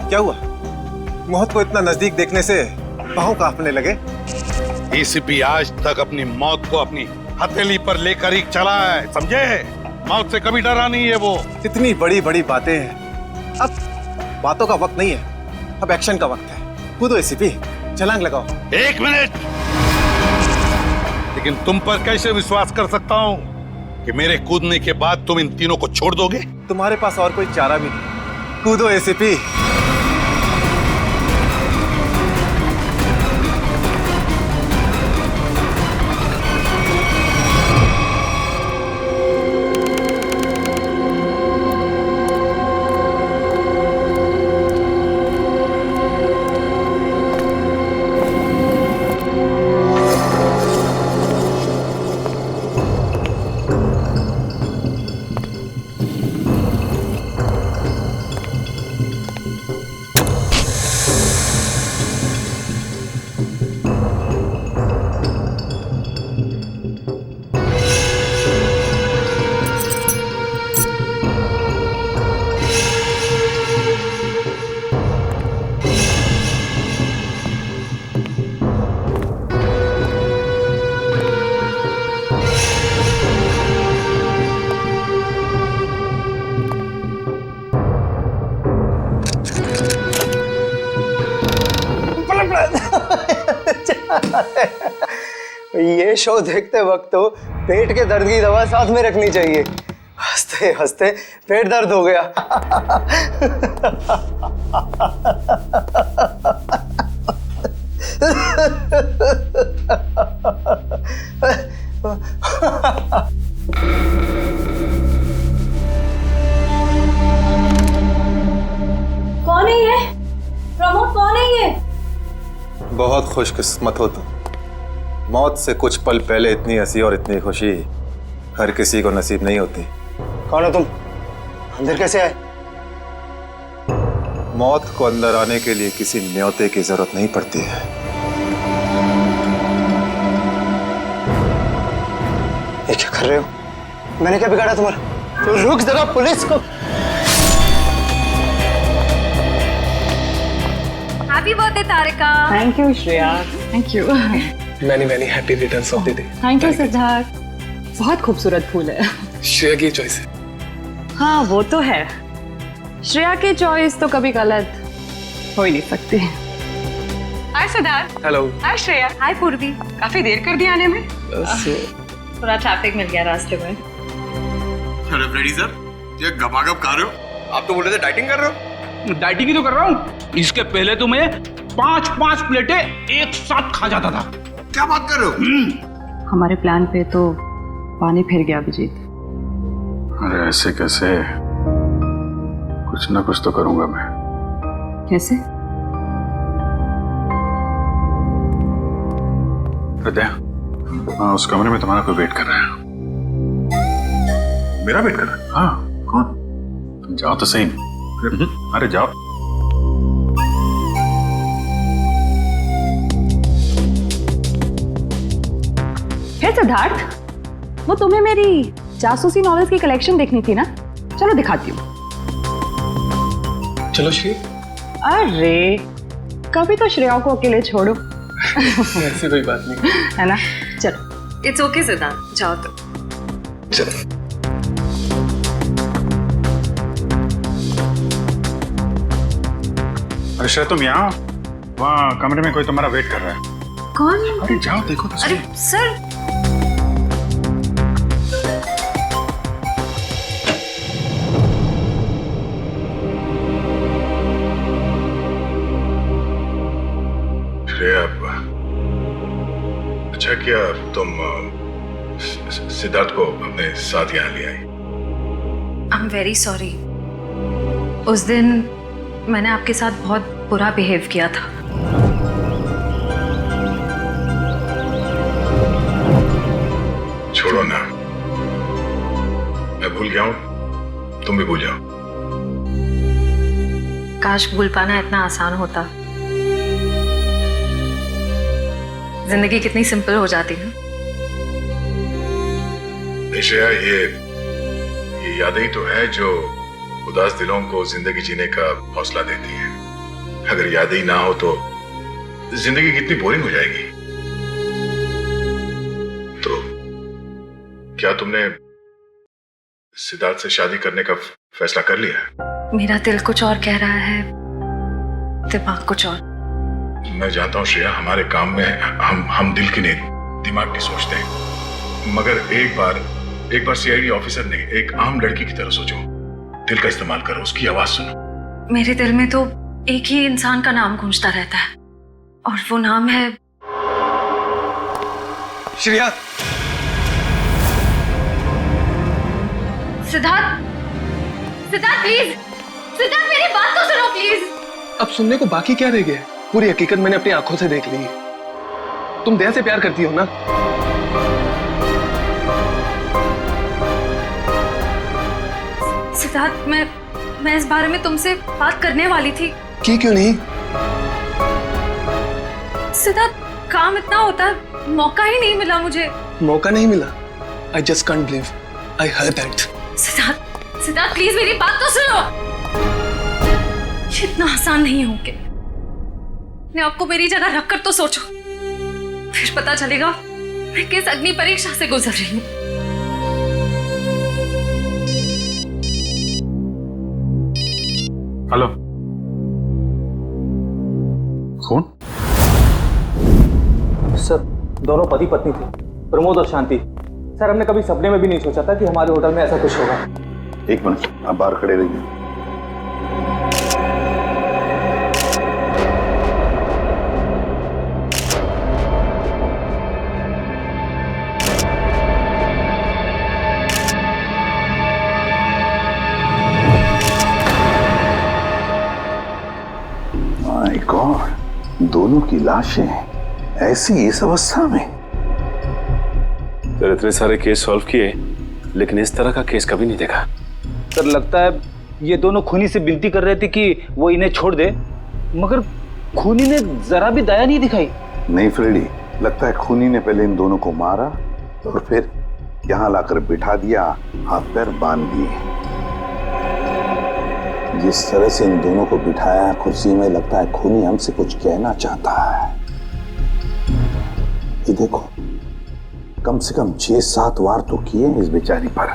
क्या हुआ? मौत को इतना नजदीक देखने से पांव कांपने लगे। एसीपी आज तक अपनी मौत को अपनी हथेली पर लेकर ही चला है, समझे? मौत से कभी डरा नहीं है वो। इतनी बड़ी बड़ी बातें हैं, अब बातों का वक्त नहीं है, अब एक्शन का वक्त है। कूदो एसीपी, छलांग लगाओ। 1 मिनट, लेकिन तुम पर कैसे विश्वास कर सकता हूँ कि मेरे कूदने के बाद तुम इन तीनों को छोड़ दोगे? तुम्हारे पास और कोई चारा भी नहीं। कूदो एसीपी। ये शो देखते वक्त तो पेट के दर्द की दवा साथ में रखनी चाहिए। हंसते हंसते पेट दर्द हो गया। कौन है ये? प्रमोद कौन है ये? बहुत खुशकिस्मत हो तुम। मौत से कुछ पल पहले इतनी हंसी और इतनी खुशी हर किसी को नसीब नहीं होती। कौन हो तुम? अंदर कैसे आए? मौत को अंदर आने के लिए किसी न्योते की जरूरत नहीं पड़ती है। ये क्या कर रहे हो? मैंने क्या बिगाड़ा तुम्हारा? तो रुक जरा, पुलिस को। Happy birthday Tarika. Thank you Shreya. Thank you. Many happy returns of the day. Thank you Siddharth. बहुत खूबसूरत फूल है। श्रेया की चॉइस है। हाँ वो तो है, श्रेया की चॉइस तो कभी गलत हो ही नहीं सकती। हाय सिद्धार्थ। हेलो। हाय श्रेया। हाय पूर्वी। काफी देर कर दी आने में। बस थोड़ा ट्रैफिक मिल गया रास्ते में। अरे फ्रेडी सर, ये गपागप खा रहे हो? आप तो बोल रहे थे डाइटिंग कर रहे हो। डाइटिंग ही तो कर रहा हूँ। इसके पहले तो मैं 5-5 प्लेटें एक साथ खा जाता था। क्या बात कर रहे हो? हमारे प्लान पे तो पानी फिर गया अभिजीत। अरे ऐसे कैसे? कुछ ना कुछ तो करूंगा मैं। कैसे? हृदय, उस कमरे में तुम्हारा कोई वेट कर रहा है। मेरा वेट कर रहा है? हाँ, कौन? तुम जाओ तो सही। अरे जाओ। हे सिद्धार्थ, वो तुम्हें मेरी जासूसी नॉवेल्स की कलेक्शन देखनी थी ना? चलो दिखाती हूँ। चलो श्री। अरे कभी तो श्रेया को अकेले छोड़ो। ऐसी कोई बात नहीं है ना? चलो। इट्स ओके सिद्धार्थ, जाओ तो। चलो। अरे श्रेया, तुम यहाँ वहाँ कमरे में कोई तुम्हारा वेट कर रहा है। कौन? अरे जाओ देखो तो सही। अरे सर। श्रेया, अच्छा किया तुम सिद्धार्थ को अपने साथ यहाँ ले आई। I am very sorry. उस दिन मैंने आपके साथ बहुत बुरा बिहेव किया था। छोड़ो ना, मैं भूल गया हूँ, तुम भी भूल जाओ। काश भूल पाना इतना आसान होता। जिंदगी कितनी सिंपल हो जाती है। श्रेया, ये यादें ही तो है जो उदास दिलों को जिंदगी जीने का हौसला देती है। अगर यादें ही ना हो तो जिंदगी कितनी बोरिंग हो जाएगी। तो क्या तुमने सिद्धार्थ से शादी करने का फैसला कर लिया? मेरा दिल कुछ और कह रहा है, दिमाग कुछ और। मैं जानता हूँ श्रेया, हमारे काम में हम दिल की नहीं दिमाग की सोचते हैं। मगर एक बार सीआईडी ऑफिसर ने एक आम लड़की की तरह सोचो। दिल का इस्तेमाल करो, उसकी आवाज सुनो। मेरे दिल में तो एक ही इंसान का नाम गूंजता रहता है, और वो नाम है श्रेया। सिद्धार्थ। सिद्धार्थ प्लीज, सिद्धार्थ मेरी बात तो सुनो प्लीज। अब सुनने को बाकी क्या रह गया? पूरी हकीकत मैंने अपनी आंखों से देख ली है। तुम दया से प्यार करती हो ना? सिद्धार्थ, मैं इस बारे में तुमसे बात करने वाली थी। क्यों नहीं? सिद्धार्थ, काम इतना होता, मौका ही नहीं मिला मुझे। मौका नहीं मिला? I just can't believe I heard that. Siddharth, Siddharth please मेरी बात तो सुनो। इतना आसान नहीं हो के अपने आपको मेरी जगह रखकर तो सोचो, फिर पता चलेगा मैं किस अग्नि परीक्षा से गुजर रही हूँ। हेलो, कौन? सर, दोनों पति पत्नी थे, प्रमोद और शांति। सर हमने कभी सपने में भी नहीं सोचा था कि हमारे होटल में ऐसा कुछ होगा। एक मिनट, आप बाहर खड़े रहिए। माय गॉड, दोनों की लाशें ऐसी इस अवस्था में। सर इतने सारे केस सॉल्व किए, लेकिन इस तरह का केस कभी नहीं देखा। सर लगता है ये दोनों खूनी से विनती कर रहे थे कि वो इन्हें छोड़ दे, मगर खूनी ने जरा भी दया नहीं दिखाई। नहीं फ्रेडी, लगता है खूनी ने पहले इन दोनों को मारा और फिर यहाँ लाकर बिठा दिया, हाथ पैर बांध दिए। जिस तरह से इन दोनों को बिठाया कुर्सी में, लगता है खूनी हमसे कुछ कहना चाहता है। ये देखो, कम से कम 6-7 वार तो किए इस बेचारी पर।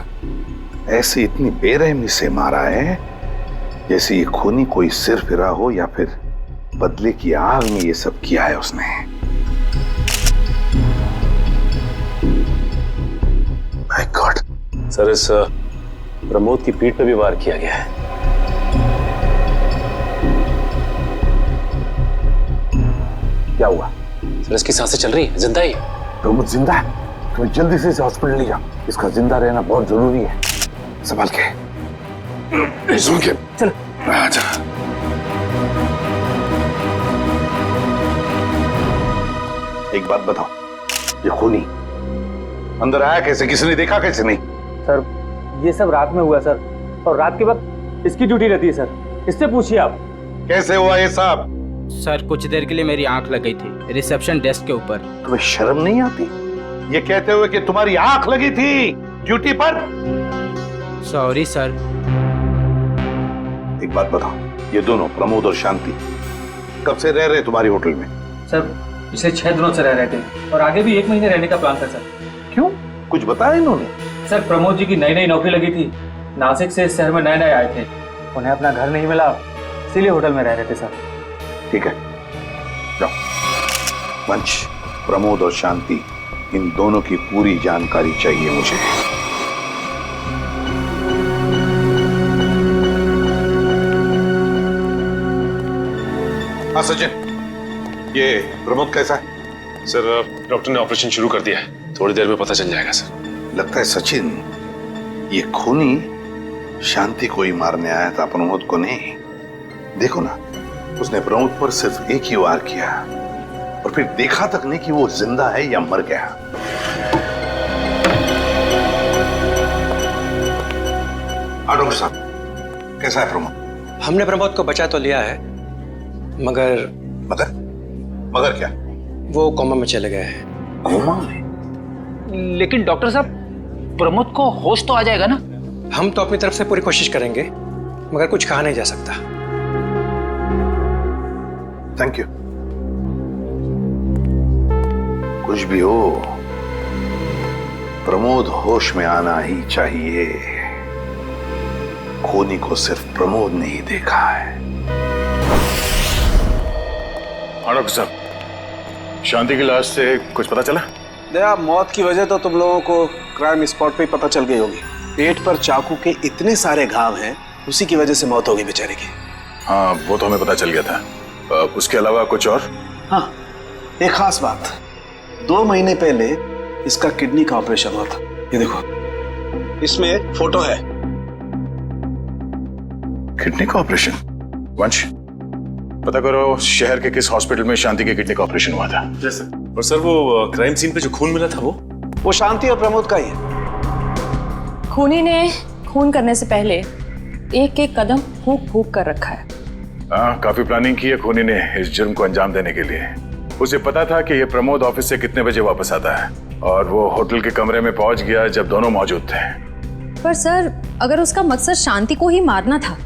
ऐसे इतनी बेरहमी से मारा है जैसे ये खूनी कोई सिर फिरा हो या फिर बदले की आग में ये सब किया है उसने। My God. सर इस प्रमोद की पीठ पे भी वार किया गया है। क्या हुआ? सर इसकी सांसें चल रही है, जिंदा ही। प्रमोद जिंदा है? तुम्हें जल्दी से इसे हॉस्पिटल ले जाओ, इसका जिंदा रहना बहुत जरूरी है। संभाल के, सुन के चल। आजा। एक बात बताओ, ये खूनी अंदर आया कैसे? किसी ने देखा कैसे? नहीं सर ये सब रात में हुआ सर, और रात के वक्त इसकी ड्यूटी रहती है सर, इससे पूछिए आप। कैसे हुआ ये सब? सर कुछ देर के लिए मेरी आंख लग गई थी रिसेप्शन डेस्क के ऊपर। तुम्हें शर्म नहीं आती ये कहते हुए कि तुम्हारी आंख लगी थी ड्यूटी पर? Sorry sir. एक बात बताओ, ये दोनों प्रमोद और शांति कब से रह रहे तुम्हारी होटल में? सर पिछले 6 दिनों से रह रहे थे और आगे भी 1 महीने रहने का प्लान था सर। क्यों, कुछ बताया इन्होंने? सर प्रमोद जी की नई नौकरी लगी थी, नासिक से इस शहर में नए आए थे, उन्हें अपना घर नहीं मिला, इसीलिए होटल में रह रहे थे सर। ठीक है, जाओ। वंश, प्रमोद और शांति, इन दोनों की पूरी जानकारी चाहिए मुझे। हाँ सचिन, ये प्रमोद कैसा है? सर डॉक्टर ने ऑपरेशन शुरू कर दिया है, थोड़ी देर में पता चल जाएगा सर। लगता है सचिन ये खूनी शांति को ही मारने आया था, प्रमोद को नहीं। देखो ना, उसने प्रमोद पर सिर्फ एक ही वार किया और फिर देखा तक नहीं कि वो जिंदा है या मर गया। हाँ डॉक्टर साहब, कैसा है प्रमोद? हमने प्रमोद को बचा तो लिया है, मगर मगर क्या? वो कोमा में चले गए हैं। कोमा में? लेकिन डॉक्टर साहब प्रमोद को होश तो आ जाएगा ना? हम तो अपनी तरफ से पूरी कोशिश करेंगे, मगर कुछ कहा नहीं जा सकता। Thank you. कुछ भी हो, प्रमोद होश में आना ही चाहिए। खूनी को सिर्फ प्रमोद ने ही देखा है। हाँ डॉक्टर साहब, शांति की लाश से कुछ पता चला? दया, मौत की वजह तो तुम लोगों को क्राइम स्पॉट पे ही पता चल गई होगी। पेट पर चाकू के इतने सारे घाव हैं, उसी की वजह से मौत हो गई बेचारे की। हाँ वो तो हमें पता चल गया था, उसके अलावा कुछ और? हाँ, एक खास बात, 2 महीने पहले इसका किडनी का ऑपरेशन हुआ था। ये देखो, इसमें फोटो है। किडनी का ऑपरेशन? वंश, पता करो शहर के किस हॉस्पिटल में शांति के किडनी का ऑपरेशन हुआ था। जैसे और सर वो क्राइम सीन पे जो खून मिला था वो शांति और प्रमोद का ही है। खूनी ने खून करने से पहले एक कदम फूंक फूंक कर रखा है। हाँ, काफी प्लानिंग की है खूनी ने इस जुर्म को अंजाम देने के लिए। उसे पता था कि ये प्रमोद ऑफिस से कितने बजे वापस आता है और वो होटल के कमरे में पहुंच गया जब दोनों मौजूद थे। पर सर, अगर उसका मकसद शांति को ही मारना था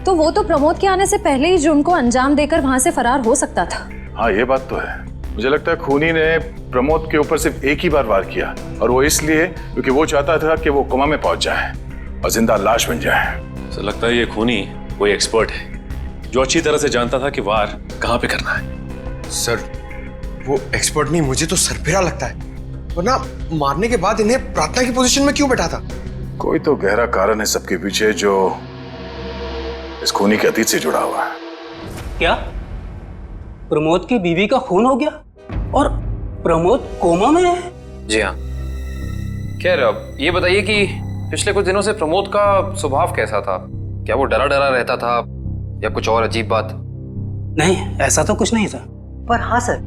तो वो तो प्रमोद के आने से पहले ही जुर्म को अंजाम देकर वहां से फरार हो सकता था। हाँ ये बात तो है। मुझे लगता है खूनी ने प्रमोद के ऊपर सिर्फ एक ही बार वार किया, और वो इसलिए क्योंकि वो चाहता था कि वो कोमा में पहुंच जाए और जिंदा लाश बन जाए। सर लगता है ये खूनी कोई एक्सपर्ट है जो अच्छी तरह से जानता था कि वार कहाँ पे करना है। सर वो एक्सपर्ट नहीं, मुझे तो सरफिरा लगता है। वरना मारने के बाद इन्हें प्रार्थना की पोजीशन में क्यों बैठा था? कोई तो गहरा कारण है सबके पीछे जो इस खूनी के अतीत से जुड़ा हुआ है। क्या प्रमोद की बीवी का खून हो गया और प्रमोद कोमा में है? जी हाँ। खैर अब ये बताइए कि पिछले कुछ दिनों से प्रमोद का स्वभाव कैसा था? क्या वो डरा डरा रहता था या कुछ और अजीब बात? नहीं, ऐसा तो कुछ नहीं था। पर हाँ सर,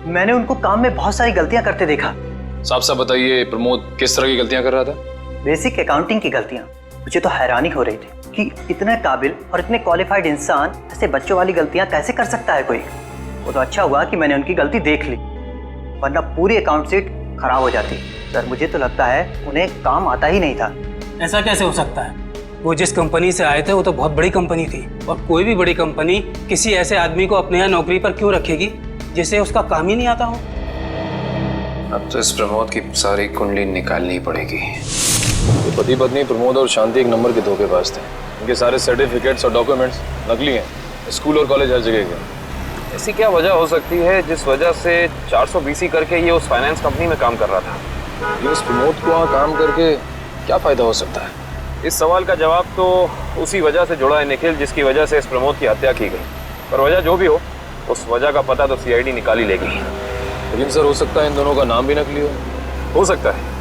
मैंने उनको काम में बहुत सारी गलतियां करते देखा। साफ साफ बताइए, प्रमोद किस तरह की गलतियां कर रहा था? बेसिक अकाउंटिंग की गलतियां। मुझे तो हैरानी हो रही थी कि इतने काबिल और इतने क्वालिफाइड इंसान ऐसे बच्चों वाली गलतियां कैसे कर सकता है कोई। वो तो अच्छा हुआ कि मैंने उनकी गलती देख ली, वरना पूरी अकाउंट शीट खराब हो जाती। सर मुझे तो लगता है उन्हें काम आता ही नहीं था। ऐसा कैसे हो सकता है? वो जिस कंपनी से आए थे वो तो बहुत बड़ी कंपनी थी, और कोई भी बड़ी कंपनी किसी ऐसे आदमी को अपने यहाँ नौकरी पर क्यों रखेगी जिसे उसका काम ही नहीं आता हो? अब तो इस प्रमोद की सारी कुंडली निकालनी पड़ेगी। ये पति पत्नी प्रमोद और शांति एक नंबर के धोखेबाज थे। इनके सारे सर्टिफिकेट्स और डॉक्यूमेंट्स नकली हैं। स्कूल और कॉलेज हर जगह के। ऐसी क्या वजह हो सकती है जिस वजह से 400 BC करके ये उस फाइनेंस कंपनी में काम कर रहा था? ये उस प्रमोद को वहाँ काम करके क्या फायदा हो सकता है? इस सवाल का जवाब तो उसी वजह से जुड़ा है निखिल, जिसकी वजह से इस प्रमोद की हत्या की गई। पर वजह जो भी हो, उस वजह का पता तो CID निकाल ही लेगी। लेकिन सर, हो सकता है इन दोनों का नाम भी नकली हो सकता है।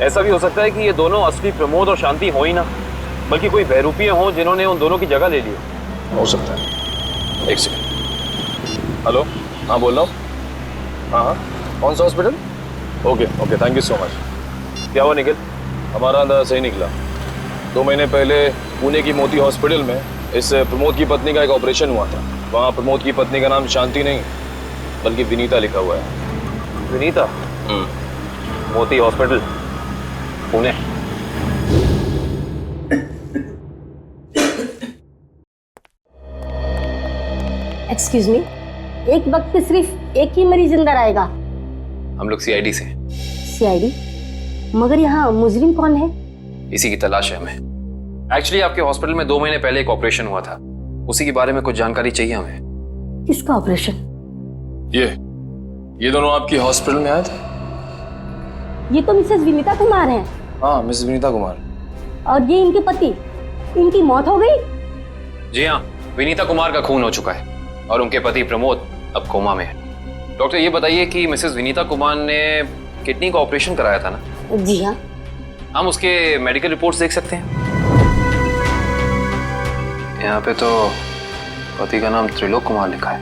ऐसा भी हो सकता है कि ये दोनों असली प्रमोद और शांति हो ही ना, बल्कि कोई बहरूपिये हों जिन्होंने उन दोनों की जगह ले ली हो सकता है। एक सेकंड। हेलो, हाँ बोल रहा हूँ। हाँ, कौन सा hospital? Okay, thank you so much. क्या हुआ निखिल? हमारा अंदाजा सही निकला। 2 महीने पहले पुणे की मोती हॉस्पिटल में इस प्रमोद की पत्नी का एक ऑपरेशन हुआ था। वहाँ प्रमोद की पत्नी का नाम शांति नहीं बल्कि विनीता लिखा हुआ है। विनीता? मोती हॉस्पिटल, पुणे। एक्सक्यूज मी, एक वक्त पे सिर्फ एक ही मरीज अंदर आएगा? हम लोग CID से। CID? मगर यहाँ मुजरिम कौन है? इसी की तलाश है हमें। एक्चुअली आपके हॉस्पिटल में 2 महीने पहले एक ऑपरेशन हुआ था, उसी के बारे में कुछ जानकारी चाहिए हमें। किसका ऑपरेशन? ये दोनों आपकी हॉस्पिटल में आए थे? ये तो मिसेस विनीता कुमार हैं। हाँ, मिसेस विनीता कुमार। और ये इनके पति, इनकी मौत हो गई? जी हाँ, विनीता कुमार का खून हो चुका है और उनके पति प्रमोद अब कोमा में है। डॉक्टर ये बताइए कि मिसेस विनीता कुमार ने किडनी का ऑपरेशन कराया था ना? जी हाँ। हम उसके मेडिकल रिपोर्ट्स देख सकते हैं? यहाँ पे तो पति का नाम त्रिलोक कुमार लिखा है।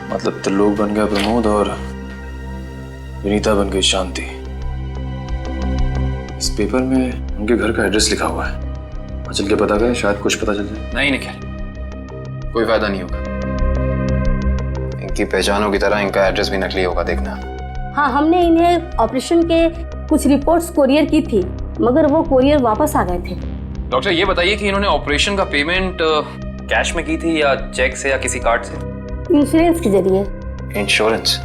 मतलब त्रिलोक बन गया प्रमोद और विनीता बन गई शांति। इस पेपर में उनके घर का एड्रेस लिखा हुआ है। चल के पता करें, शायद कुछ पता चल जाए। नहीं निखिल, कोई फायदा नहीं होगा। इनकी पहचानों की तरह इनका एड्रेस भी नकली होगा, देखना। हाँ, हमने इन्हें ऑपरेशन के कुछ रिपोर्ट्स कोरियर की थी, मगर वो कोरियर वापस आ गए थे। डॉक्टर ये बताइए कि इन्होंने ऑपरेशन का पेमेंट कैश में की थी या चेक से या किसी कार्ड से? इंश्योरेंस के जरिए। इंश्योरेंस?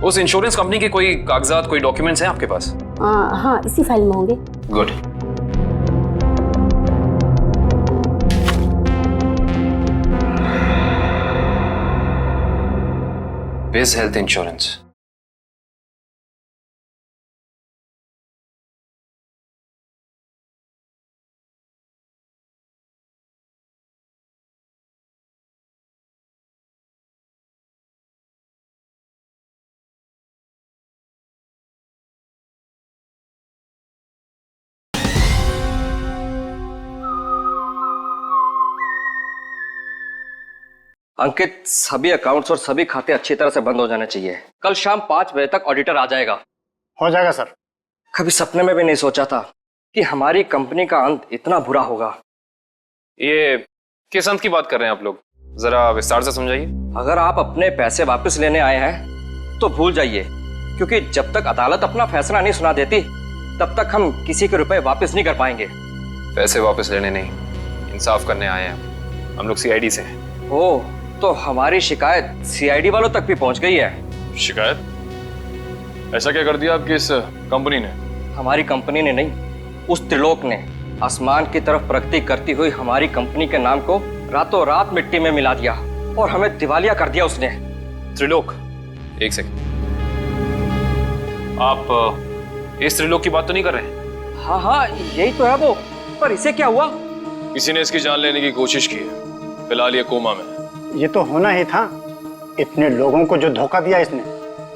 उस इंश्योरेंस कंपनी के कोई कागजात, कोई डॉक्यूमेंट्स हैं आपके पास? हाँ, इसी फाइल में होंगे। गुड। बिज हेल्थ इंश्योरेंस। अंकित, सभी अकाउंट्स और सभी खाते अच्छी तरह से बंद हो जाने चाहिए। कल शाम 5 बजे तक ऑडिटर आ जाएगा। हो जाएगा सर। कभी सपने में भी नहीं सोचा था कि हमारी कंपनी का अंत इतना बुरा होगा। ये किस अंत की बात कर रहे हैं आप लोग? जरा विस्तार से समझाइए। अगर आप अपने पैसे वापस लेने आए हैं तो भूल जाइए, क्योंकि जब तक अदालत अपना फैसला नहीं सुना देती तब तक हम किसी के रुपए वापस नहीं कर पाएंगे। पैसे वापस लेने नहीं, इंसाफ करने आए हैं। हम लोग CID से हैं। ओह, तो हमारी शिकायत CID वालों तक भी पहुंच गई है। शिकायत? ऐसा क्या कर दिया आपकी इस कंपनी ने? हमारी कंपनी ने नहीं, उस त्रिलोक ने आसमान की तरफ प्रगति करती हुई हमारी कंपनी के नाम को रातों रात मिट्टी में मिला दिया और हमें दिवालिया कर दिया उसने। त्रिलोक? एक सेकंड, आप इस त्रिलोक की बात तो नहीं कर रहे? हाँ हाँ यही तो है वो, पर इसे क्या हुआ? किसी ने इसकी जान लेने की कोशिश की है, फिलहाल ये कोमा में। ये तो होना ही था, इतने लोगों को जो धोखा दिया इसने।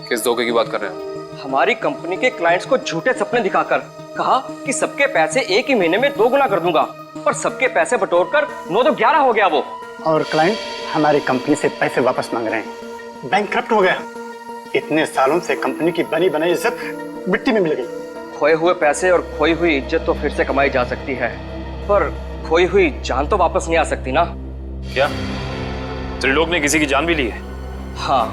किस धोखे की बात कर रहे हैं? हमारी कंपनी के क्लाइंट्स को झूठे सपने दिखाकर कहा कि सबके पैसे एक ही महीने में 2 गुना कर दूंगा, पर सबके पैसे बटोरकर 9 तो 11 हो गया वो। और क्लाइंट हमारी कंपनी से पैसे वापस मांग रहे हैं। बैंकक्रप्ट हो गया। इतने सालों से कंपनी की बनी बनाई इज्जत मिट्टी में मिल गई। खोए हुए पैसे और खोई हुई इज्जत तो फिर से कमाई जा सकती है, पर खोई हुई जान तो वापस नहीं आ सकती ना। क्या त्रिलोक ने किसी की जान भी ली है? हाँ,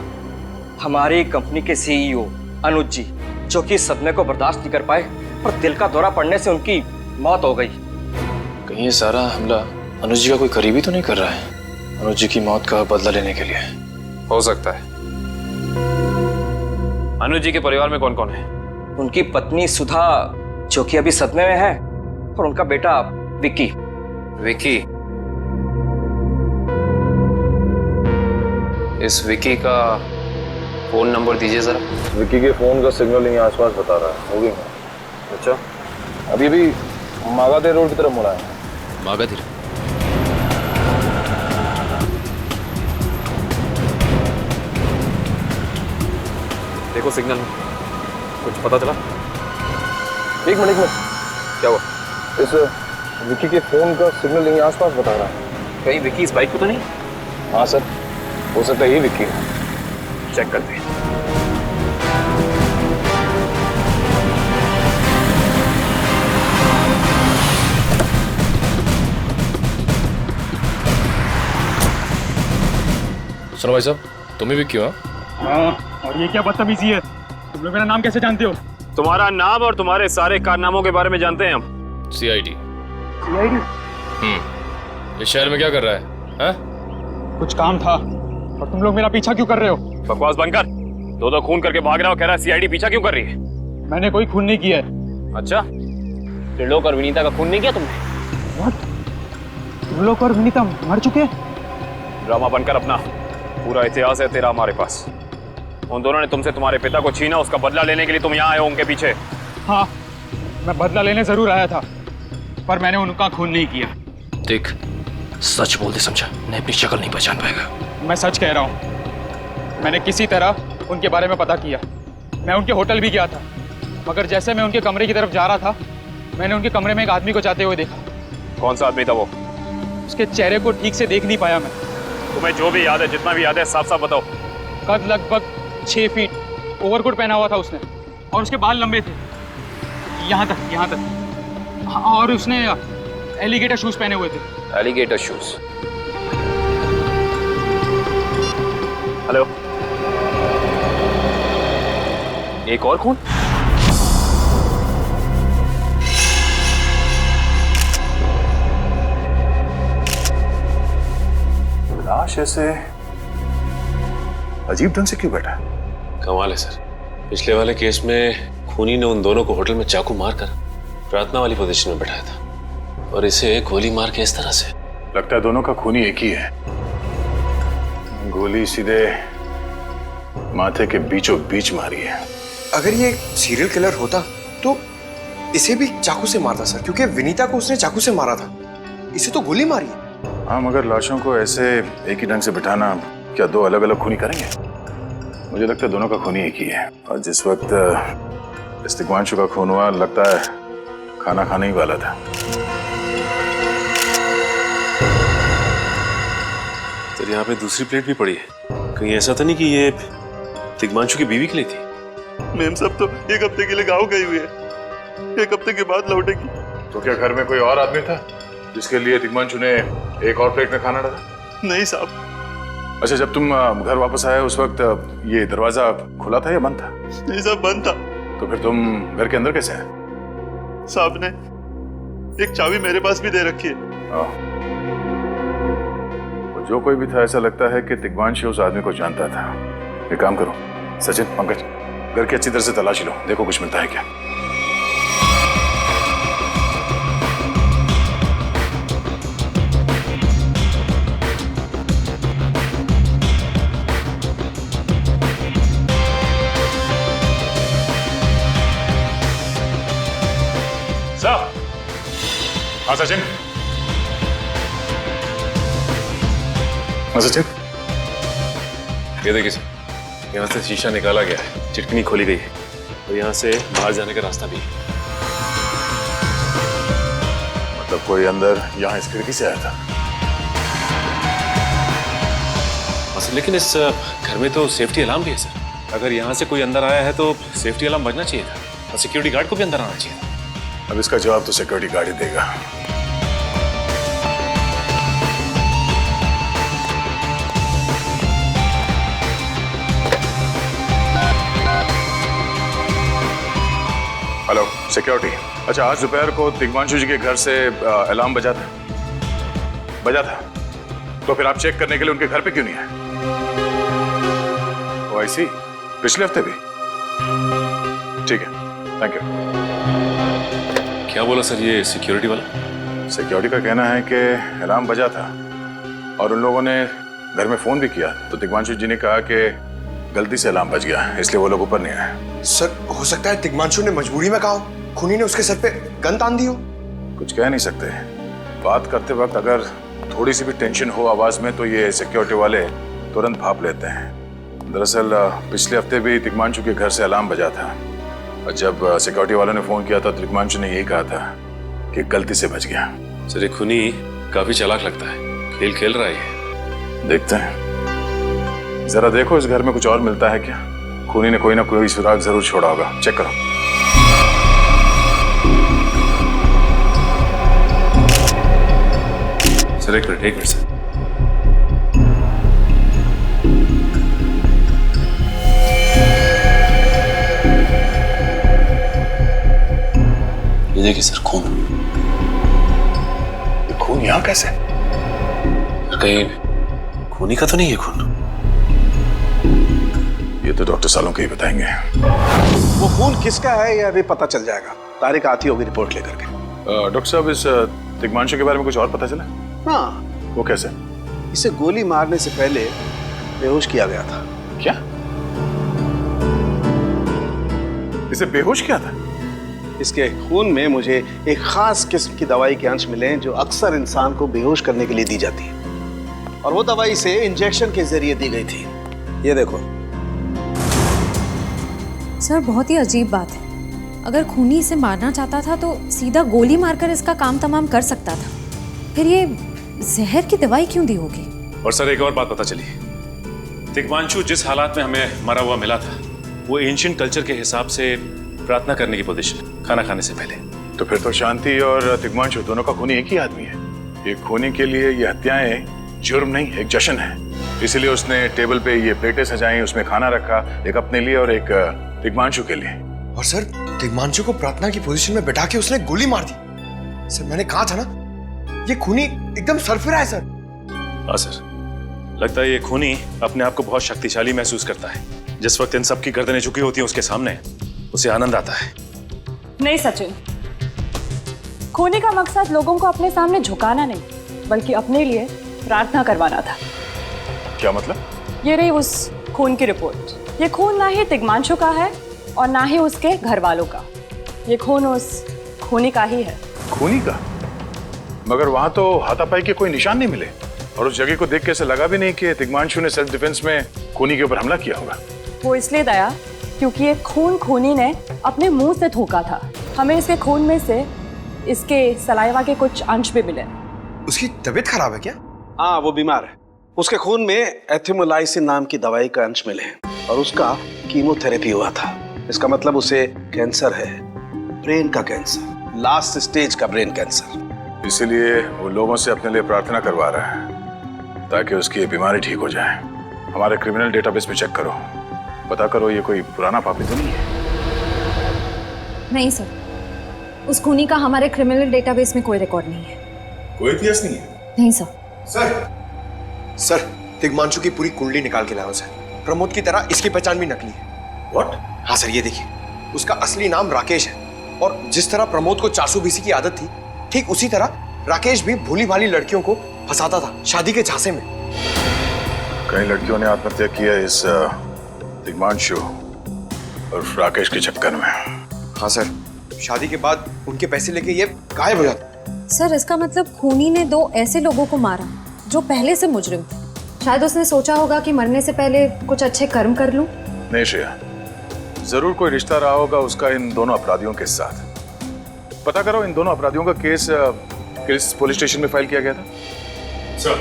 हमारी कंपनी के सीईओ अनुज जी, जो कि सदमे को बर्दाश्त नहीं कर पाए, पर दिल का दौरा पड़ने से उनकी मौत हो गई। कहीं ये सारा हमला अनुज जी का कोई करीबी तो नहीं कर रहा है? अनुज जी की मौत का बदला लेने के लिए हो सकता है। अनुज जी के परिवार में कौन कौन है? उनकी पत्नी सुधा, जो कि अभी सदमे में है, और उनका बेटा विक्की। विक्की? इस विक्की का फोन नंबर दीजिए जरा। विक्की के फोन का सिग्नल यहीं आसपास बता रहा है, होगी। अच्छा, अभी भी मागाधे रोड की तरफ मुड़ा है। मागाधे? देखो सिग्नल कुछ पता चला? एक मिनट क्या हुआ? इस विक्की के फोन का सिग्नल यहीं आसपास बता रहा है। कहीं विक्की इस बाइक को तो नहीं? हाँ सर, हो सकता है ये विक्की है। चेक करते हैं। सुनो भाई साहब, तुम ही विक्की हो? हाँ, और ये क्या बदतमीजी है? तुम लोग मेरा नाम कैसे जानते हो? तुम्हारा नाम और तुम्हारे सारे कारनामों के बारे में जानते हैं हम। सीआईडी। सीआईडी? इस शहर में क्या कर रहा है? हा? कुछ काम था, और तुम लोग मेरा पीछा क्यों कर रहे हो? बकवास बंद कर। दो खून करके भाग रहा हो, कह रहा है सीआईडी पीछा क्यों कर रही है? मैंने कोई खून नहीं किया है। अच्छा, त्रिलोक और विनीता का खून नहीं किया तुमने? त्रिलोक और विनीता मर चुके हैं? ड्रामा बनकर अपना पूरा इतिहास है तेरा हमारे पास। उन दोनों ने तुमसे तुम्हारे पिता को छीना, उसका बदला लेने के लिए तुम यहाँ आए हो उनके पीछे। हाँ, मैं बदला लेने जरूर आया था, पर मैंने उनका खून नहीं किया। देख, सच बोल दे समझा, नहीं अपनी शक्ल नहीं पहचान पाएगा। मैं सच कह रहा हूँ, मैंने किसी तरह उनके बारे में पता किया। मैं उनके होटल भी गया था, मगर जैसे मैं उनके कमरे की तरफ जा रहा था, मैंने उनके कमरे में एक आदमी को जाते हुए देखा। कौन सा आदमी था वो? उसके चेहरे को ठीक से देख नहीं पाया मैं। तुम्हें जो भी याद है, जितना भी याद है, साफ साफ बताओ। कद लगभग 6 फीट, ओवरकोट पहना हुआ था उसने, और उसके बाल लंबे थे यहाँ तक। हाँ, और उसने एलिगेटर शूज पहने हुए थे। Alligator shoes? हेलो, एक और खून? लाश ऐसे अजीब ढंग से क्यों बैठा है? कमाल है सर, पिछले वाले केस में खूनी ने उन दोनों को होटल में चाकू मारकर प्रार्थना वाली पोजीशन में बैठाया था, और इसे गोली मार के इस तरह से। लगता है दोनों का खूनी एक ही है। गोली सीधे माथे के बीचों बीच मारी है। अगर ये सीरियल किलर होता तो इसे भी चाकू से मारता सर, क्योंकि विनीता को उसने चाकू से मारा था, इसे तो गोली मारी। हाँ, मगर लाशों को ऐसे एक ही ढंग से बिठाना क्या दो अलग अलग खूनी करेंगे? मुझे लगता है दोनों का खूनी एक ही है, और जिस वक्त इस्तिग्वांशु का खून हुआ, लगता है खाना खाने ही वाला था। तो यहाँ पे दूसरी प्लेट भी पड़ी है, कहीं ऐसा तो नहीं कि ये तिग्मांशु की बीवी के लिए थी? मैम सब तो एक हफ्ते के लिए गाँव गई हुई है, एक हफ्ते के बाद लौटेगी। तो क्या घर में कोई और आदमी था जिसके लिए तिग्मांशु ने एक और प्लेट में खाना डाला? नहीं साहब। अच्छा, जब तुम घर वापस आए उस वक्त ये दरवाजा खुला था या बंद था? नहीं साहब, बंद था। तो फिर तुम घर के अंदर कैसे आए? साहब ने एक चाबी मेरे पास भी दे रखी है। जो कोई भी था, ऐसा लगता है कि तिग्मांशु उस आदमी को जानता था। एक काम करो सचिन, पंकज, घर की अच्छी तरह से तलाशी लो, देखो कुछ मिलता है क्या। हाँ सचिन। हाँ सचिन। ये देखिए सर, यहाँ से शीशा निकाला गया है, चिटकनी खोली गई है और यहाँ से बाहर जाने का रास्ता भी है। मतलब कोई अंदर यहाँ इस खिड़की से आया था? सर लेकिन इस घर में तो सेफ्टी अलार्म भी है सर। अगर यहाँ से कोई अंदर आया है तो सेफ्टी अलार्म बजना चाहिए था और सिक्योरिटी गार्ड को भी अंदर आना चाहिए था। अब इसका जवाब तो सिक्योरिटी गार्ड ही देगा। Hello security. अच्छा, आज दोपहर को दिग्मांशु जी के घर से अलार्म बजा था? बजा था तो फिर आप चेक करने के लिए उनके घर पे क्यों नहीं आए? ओ आई सी, पिछले हफ्ते भी? ठीक है, थैंक यू। क्या बोला सर ये सिक्योरिटी वाला? सिक्योरिटी का कहना है कि अलार्म बजा था और उन लोगों ने घर में फोन भी किया तो दिग्मांशु जी ने कहा कि गलती से अलार्म बज गया, इसलिए वो लोग ऊपर नहीं आए। सर हो सकता है दिग्मांशु ने मजबूरी में कहा हो, खूनी ने उसके सर पे गन तान दी हो। कुछ कह नहीं सकते, बात करते वक्त अगर थोड़ी सी भी टेंशन हो आवाज में तो ये सिक्योरिटी वाले तुरंत भाप लेते हैं। दरअसल पिछले हफ्ते भी दिग्मांशु के घर से अलार्म बजा था और जब सिक्योरिटी वालों ने फोन किया था तो दिग्मांशु ने यही कहा था कि गलती से बच गया। सर ये खूनी काफी चालाक लगता है, खेल खेल रहा है। देखते हैं, जरा देखो इस घर में कुछ और मिलता है क्या। खूनी ने कोई ना कोई सुराग जरूर छोड़ा होगा, चेक करो। सर एक मिनट सर। ये देखिए सर, खून। ये खून यहाँ कैसे? कहीं खूनी का तो नहीं है खून? ये तो डॉक्टर सालों के ही बताएंगे। वो खून किसका है ये अभी पता चल जाएगा, तारिक आती होगी रिपोर्ट लेकर के। डॉक्टर साहब, इस दिग्मांशु के बारे में कुछ और पता चला? हाँ। वो कैसे? इसे गोली मारने से पहले बेहोश किया गया था। क्या? इसे बेहोश किया था? इसके खून में मुझे एक खास किस्म की दवाई के अंश मिले जो अक्सर इंसान को बेहोश करने के लिए दी जाती है और वो दवाई इसे इंजेक्शन के जरिए दी गई थी। ये देखो। सर बहुत ही अजीब बात है, अगर खूनी इसे मारना चाहता था तो सीधा गोली मारकर इसका काम तमाम कर सकता था, फिर ये जहर की दवाई क्यों दी होगी? और सर एक और बात पता चली, दिग्मांशु जिस हालात में हमें मरा हुआ मिला था वो एंशिएंट कल्चर के हिसाब से प्रार्थना करने की पोजीशन, खाना खाने से पहले। तो फिर तो शांति और दिग्मांशु दोनों का खूनी एक ही आदमी है। ये खूनी के लिए ये हत्याएं जुर्म नहीं, एक जश्न है। इसीलिए उसने टेबल पे ये प्लेटें सजाई, उसमें खाना रखा, एक अपने लिए और एक दिग्मांशु के लिए। और सर दिग्मांशु को प्रार्थना की पोजीशन में बैठा के उसने गोली मार दी। सर मैंने कहा था ना, ये खूनी एकदम सरफिरा है सर। हाँ सर, लगता है ये खूनी अपने आप को बहुत शक्तिशाली महसूस करता है। जिस वक्त इन सब की गर्दनें झुकी होती हैं उसके सामने उसे आनंद आता है। नहीं सचिन, खूनी का मकसद लोगों को अपने सामने झुकाना नहीं बल्कि अपने लिए प्रार्थना करवाना था। क्या मतलब? ये रही उस खून की रिपोर्ट। ये खून ना ही दिग्मांशु का है और ना ही उसके घर वालों का, ये खून उस खूनी का ही है। खूनी का? मगर वहां तो हाथापाई के कोई निशान नहीं मिले और उस जगह को देख के ऐसा लगा भी नहीं कि दिग्मांशु ने सेल्फ डिफेंस में खूनी के ऊपर हमला किया होगा। वो इसलिए दया क्योंकि ये खून खूनी ने अपने मुंह से थूका था। हमें इसके खून में से इसके सलाइवा के कुछ अंश भी मिले। उसकी तबीयत खराब है क्या? हाँ, वो बीमार है। उसके खून में एथिमोलाइसिन नाम की दवाई का अंश मिले हैं और उसका कीमोथेरेपी हुआ था। इसका मतलब उसे कैंसर है, ब्रेन का कैंसर, लास्ट स्टेज का ब्रेन कैंसर। इसीलिए वो लोगों से अपने लिए प्रार्थना करवा रहा है ताकि उसकी बीमारी ठीक हो जाए। हमारे क्रिमिनल डेटाबेस में चेक करो, पता करो ये कोई पुराना पापी तो नहीं है। नहीं सर, उस खूनी का हमारे क्रिमिनल डेटाबेस में कोई रिकॉर्ड नहीं है। कोई इतिहास नहीं है? नहीं सर। सर दिग्मांशु की पूरी कुंडली निकाल के लाओ सर। प्रमोद की तरह इसकी पहचान भी नकली है। व्हाट? हाँ सर, ये देखिए, उसका असली नाम राकेश है और जिस तरह प्रमोद को 400 BC की आदत थी, ठीक उसी तरह राकेश भी भोली भाली लड़कियों को फंसाता था शादी के झांसे में। कई लड़कियों ने आत्महत्या की है इस दिग्मांशु और राकेश के चक्कर में। हाँ सर, शादी के बाद उनके पैसे लेके ये गायब हो जाता। सर इसका मतलब खूनी ने 2 ऐसे लोगों को मारा जो पहले से मुजरिम थे। शायद उसने सोचा होगा कि मरने से पहले कुछ अच्छे कर्म कर लूं। नहीं श्रेया, जरूर कोई रिश्ता रहा होगा उसका इन दोनों अपराधियों के साथ। पता करो इन दोनों अपराधियों का केस किस पुलिस स्टेशन में फाइल किया गया था? सर,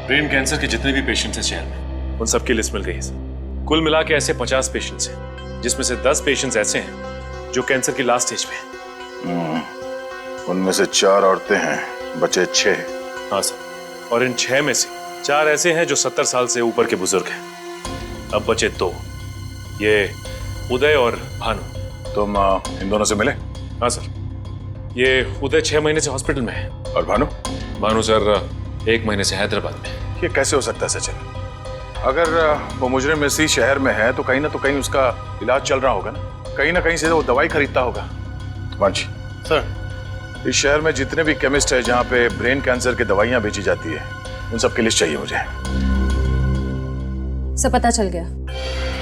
ब्रेन कैंसर के जितने भी पेशेंट्स हैं शहर में, उन सबकी लिस्ट मिल गई है सर। कुल मिला के ऐसे 50 पेशेंट्स हैं, जिसमें से 10 पेशेंट्स ऐसे हैं जो कैंसर की लास्ट स्टेज पे हैं। उनमें से 4 औरतें हैं, बचे 6। हाँ सर, और इन 6 में से 4 ऐसे हैं जो 70 साल से ऊपर के बुजुर्ग हैं। अब बचे 2, ये उदय और भानु। तुम इन दोनों से मिले? हाँ सर, ये उदय 6 महीने से हॉस्पिटल में है। और भानु? भानु सर 1 महीने से हैदराबाद में। ये कैसे हो सकता है सचिन? अगर वो मुजरिम इसी शहर में है तो कहीं ना उसका इलाज चल रहा होगा ना कहीं से वो दवाई खरीदता होगा। वांची सर, इस शहर में जितने भी केमिस्ट है जहाँ पे ब्रेन कैंसर की दवाइयाँ बेची जाती है, उन सब की लिस्ट चाहिए मुझे। सब पता चल गया।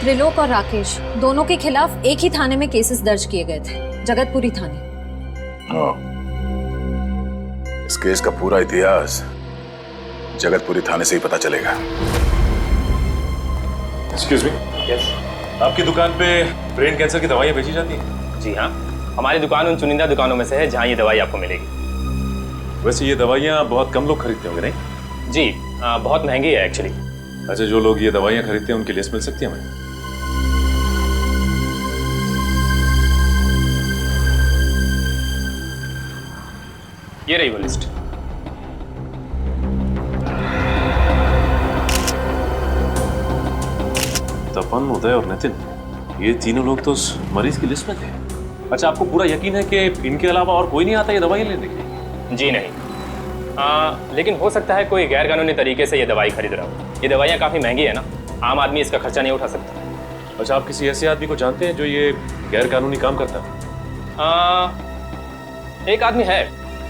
त्रिलोक और राकेश दोनों के खिलाफ एक ही थाने में केसेस दर्ज किए गए थे, जगतपुरी थाने। इस केस का पूरा इतिहास जगतपुरी थाने से ही पता चलेगा। एक्सक्यूज मी, यस, आपकी दुकान पे ब्रेन कैंसर की दवाइयाँ बेची जाती हैं? जी हाँ, हमारी दुकान उन चुनिंदा दुकानों में से है जहाँ ये दवाई आपको मिलेगी। वैसे ये दवाइयाँ बहुत कम लोग खरीदते होंगे नहीं? जी बहुत महंगी है एक्चुअली। अच्छा, जो लोग ये दवाइयाँ खरीदते हैं उनकी लिस्ट मिल सकती है हमें? ये रही वो लिस्ट। तपन, उदय और नितिन, ये तीनों लोग तो उस मरीज की लिस्ट में थे। अच्छा, आपको पूरा यकीन है कि इनके अलावा और कोई नहीं आता ये दवाई लेने के लिए? जी नहीं, लेकिन हो सकता है कोई गैर कानूनी तरीके से ये दवाई खरीद रहा हो। ये दवाइयाँ काफ़ी महंगी है ना, आम आदमी इसका खर्चा नहीं उठा सकता। अच्छा, आप किसी ऐसे आदमी को जानते हैं जो ये गैर कानूनी काम करता है? एक आदमी है,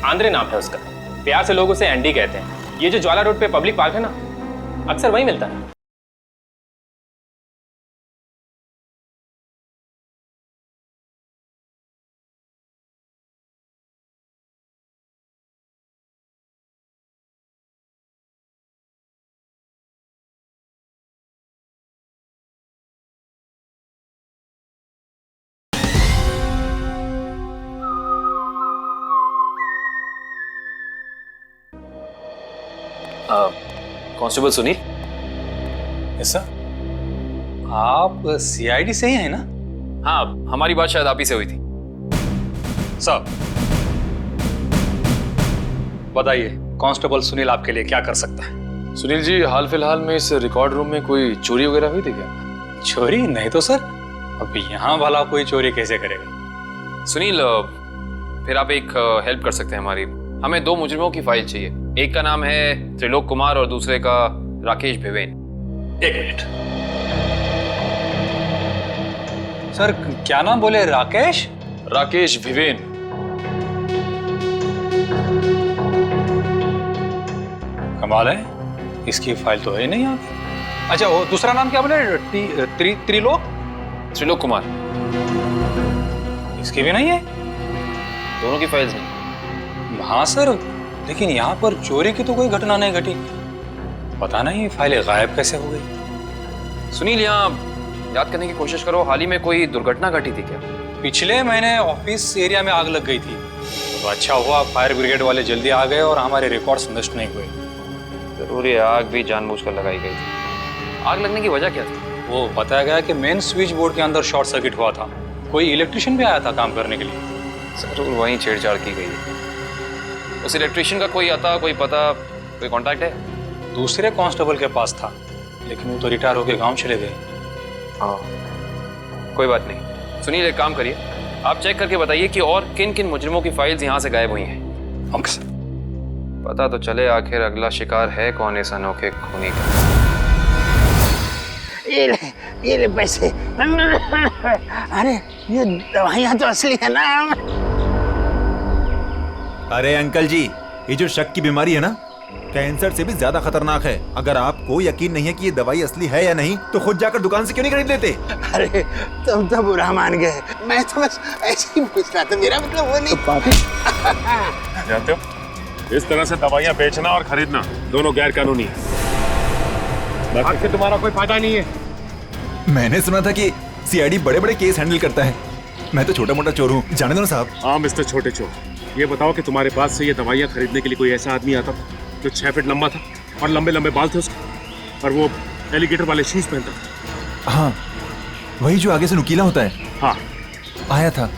आंद्रे नाम है उसका। प्यार से लोग उसे एंडी कहते हैं। ये जो ज्वाला रोड पे पब्लिक पार्क है ना, अक्सर वहीं मिलता है। कांस्टेबल सुनील। ऐसा? आप सीआईडी से ही हैं ना? हाँ, हमारी बात शायद आप ही से हुई थी। साहब बताइए, कांस्टेबल सुनील आपके लिए क्या कर सकता है? सुनील जी, हाल फिलहाल में इस रिकॉर्ड रूम में कोई चोरी वगैरह हुई थी क्या? चोरी नहीं तो सर, अब यहाँ वाला कोई चोरी कैसे करेगा? सुनील, फिर आप एक हेल्प कर सकते हैं हमारी। हमें 2 मुजरिमों की फाइल चाहिए। एक का नाम है त्रिलोक कुमार और दूसरे का राकेश भिवेन। 1 मिनट सर, क्या नाम बोले? राकेश? राकेश भिवेन। कमाल है, इसकी फाइल तो है नहीं यहाँ। अच्छा, वो दूसरा नाम क्या बोले? त्रिलोक कुमार। इसकी भी नहीं है? दोनों की फाइल्स नहीं। हाँ सर, लेकिन यहाँ पर चोरी की तो कोई घटना नहीं घटी। पता नहीं फाइलें गायब कैसे हो गई। सुनील, यहाँ याद करने की कोशिश करो, हाल ही में कोई दुर्घटना घटी थी क्या? पिछले महीने ऑफिस एरिया में आग लग गई थी, तो अच्छा हुआ फायर ब्रिगेड वाले जल्दी आ गए और हमारे रिकॉर्ड्स नष्ट नहीं हुए। जरूर ये आग भी जानबूझकर लगाई गई थी। आग लगने की वजह क्या थी? वो बताया गया कि मेन स्विच बोर्ड के अंदर शॉर्ट सर्किट हुआ था। कोई इलेक्ट्रिशियन भी आया था काम करने के लिए। जरूर वहीं छेड़छाड़ की गई है। उस इलेक्ट्रिशियन का कोई आता, कोई पता, कोई कांटेक्ट है? दूसरे कांस्टेबल के पास था, लेकिन वो तो रिटायर होकर गांव चले गए। हाँ, कोई बात नहीं। सुनील, एक काम करिए, आप चेक करके बताइए कि और किन किन मुजरिमों की फाइल्स यहाँ से गायब हुई हैं। पता तो चले आखिर अगला शिकार है कौन इस अनोखे खूनी का। ये ले पैसे। अरे ये दवाइयाँ तो असली है ना। अरे अंकल जी, ये जो शक की बीमारी है ना, कैंसर से भी ज्यादा खतरनाक है। अगर आपको यकीन नहीं है कि ये दवाई असली है या नहीं, तो खुद जाकर दुकान से क्यों नहीं खरीद लेते? अरे तुम तो बुरा मान गए, मैं तो बस ऐसे ही पूछ रहा था, मेरा मतलब वो नहीं। जानते हो, इस तरह से दवाइयां बेचना और खरीदना दोनों गैर कानूनी है। बाकी तुम्हारा कोई फायदा नहीं है। मैंने सुना था कि सीआईडी बड़े बड़े केस हैंडल करता है। मैं तो छोटा मोटा चोर हूँ, जाने दो ना साहब। हाँ मिस्टर छोटे चोर, ये बताओ कि तुम्हारे पास से ये दवाइयां खरीदने के लिए कोई ऐसा आदमी आता था जो 6 फीट लंबा था और लंबे लंबे बाल थे उसके, और वो एलिगेटर वाले शूज पहनता था? हाँ, वही जो आगे से नुकीला होता है। हाँ, आया था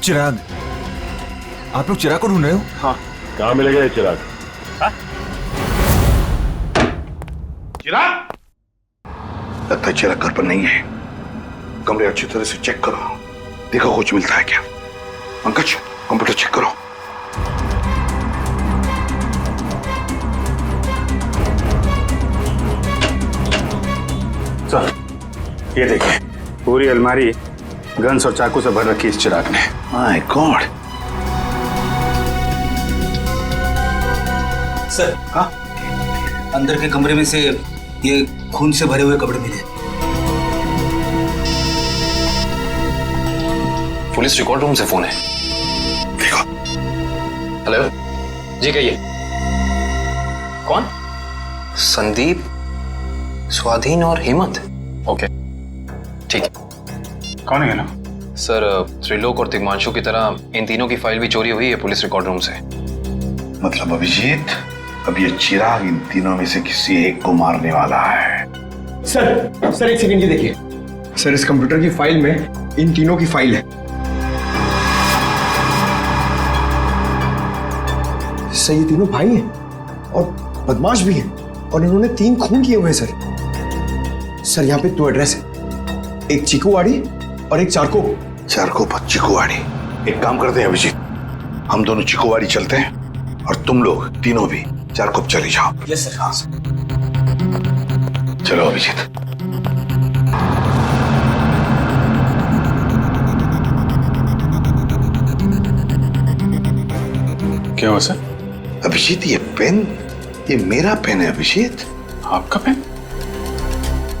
चिराग। आप लोग चिराग को ढूंढ रहे हो? हाँ। कहाँ मिलेगा ये चिराग? चिराग? लगता है चिराग घर पर नहीं है। कमरे अच्छी तरह से चेक करो, देखो कुछ मिलता है क्या। पंकज, कंप्यूटर चेक करो। सर, ये देखिए, पूरी अलमारी गन्स और चाकू से भर रखी इस चिराग ने। My God. सर, हाँ, अंदर के कमरे में से ये खून से भरे हुए कपड़े मिले। पुलिस रिकॉर्ड रूम से फोन है। देखो। हेलो, जी कहिए। कौन? संदीप, स्वाधीन और हेमंत। ओके, ठीक है। कौन है ना? सर, त्रिलोक और तिग्मांशु की तरह इन तीनों की फाइल भी चोरी हुई है पुलिस रिकॉर्ड रूम से। मतलब अभिजीत, अब ये चिराग इन तीनों में से किसी एक को मारने वाला है। सर एक सेकंड, ये देखिए सर, इस कंप्यूटर की फाइल में इन तीनों की फाइल है। सर, ये तीनों भाई हैं और बदमाश भी हैं और इन्होंने 3 खून किए हुए हैं सर। यहाँ पे 2 एड्रेस है, एक चीकूवाड़ी और एक चारको। चारको पर चीकूवाड़ी। एक काम करते हैं अभिजीत, हम दोनों चीकूवाड़ी चलते हैं और तुम लोग तीनों भी चारको चले जाओ। Yes sir. हाँ सर। चलो अभिजीत। क्या हुआ सर? अभिजीत, ये पेन, ये मेरा पेन है अभिजीत। आपका पेन?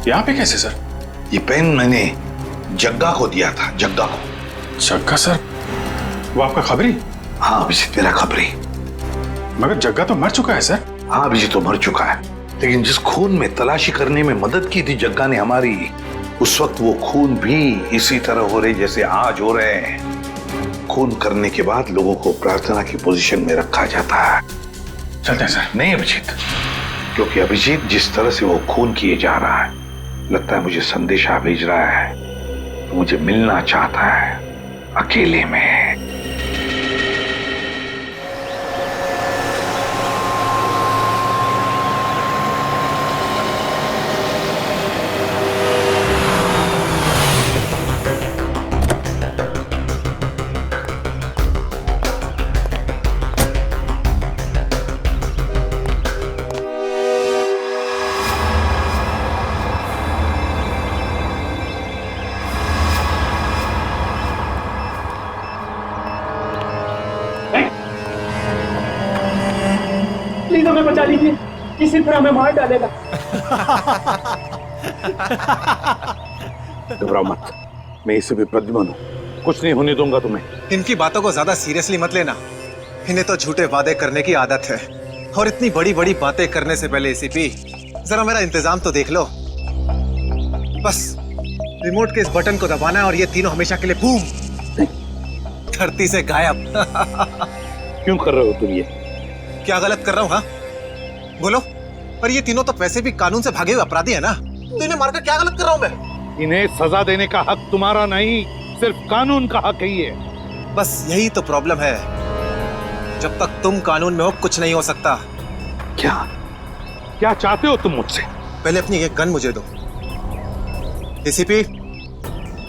यहाँ पे कैसे सर? ये पेन मैंने जग्गा को दिया था, जग्गा को। जग्गा सर? वो आपका खबरी? हाँ अभिजीत, मेरा खबरी। मगर जग्गा तो मर चुका है सर। हाँ अभिजीत, तो मर चुका है, लेकिन जिस खून में तलाशी करने में मदद की थी जग्गा ने हमारी, उस वक्त वो खून भी इसी तरह हो रहे जैसे आज हो रहे हैं। खून करने के बाद लोगों को प्रार्थना की पोजीशन में रखा जाता है। चलते हैं सर। नहीं अभिजीत, क्योंकि अभिजीत जिस तरह से वो खून किए जा रहा है, लगता है मुझे संदेशा भेज रहा है, मुझे मिलना चाहता है अकेले में। प्लीज हमें बचा लीजिए, किसी तरह हमें मार डालेगा। घबराओ मत, मैं इससे भी प्रद्युम्न हूं, कुछ नहीं होने दूंगा तुम्हें। इनकी बातों को ज्यादा सीरियसली मत लेना, इन्हें तो झूठे वादे करने की आदत है, और इतनी बड़ी बड़ी बातें करने से पहले एसीपी जरा मेरा इंतजाम तो देख लो। बस रिमोट के इस बटन को दबाना है और ये तीनों हमेशा के लिए बूम, धरती से गायब। क्यों कर रहे हो तुम ये? क्या गलत कर रहा हूँ? हाँ बोलो। पर ये तीनों तो वैसे भी कानून से भागे हुए अपराधी है ना, तो इन्हें मारकर क्या गलत कर रहा हूँ मैं? इन्हें सजा देने का हक तुम्हारा नहीं, सिर्फ कानून का हक ही है। बस यही तो प्रॉब्लम है, जब तक तुम कानून में हो कुछ नहीं हो सकता। क्या क्या चाहते हो तुम मुझसे? पहले अपनी ये गन मुझे दो। एसीपी,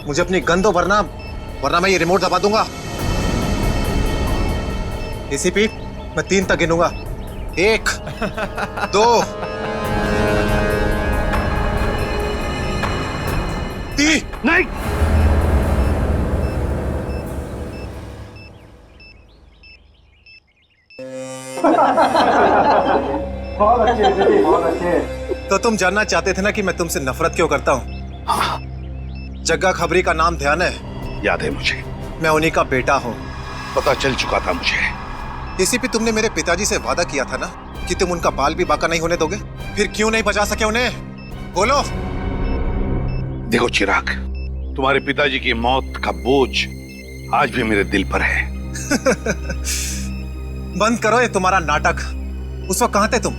मुझे अपनी गन दो, वरना मैं ये रिमोट दबा दूंगा। एसीपी, मैं 3 तक गिनूंगा। 1 2 3। नहीं, बहुत अच्छे, बहुत अच्छे। तो तुम जानना चाहते थे ना कि मैं तुमसे नफरत क्यों करता हूँ? जग्गा खबरी का नाम ध्यान है? याद है मुझे, मैं उन्हीं का बेटा हूँ। पता चल चुका था मुझे। एसीपी, तुमने मेरे पिताजी से वादा किया था ना कि तुम उनका बाल भी बाका नहीं होने दोगे, फिर क्यों नहीं बचा सके उन्हें? बोलो। देखो चिराग, तुम्हारे पिताजी की मौत का बोझ आज भी मेरे दिल पर है। बंद करो ये तुम्हारा नाटक। उस वक्त कहां थे तुम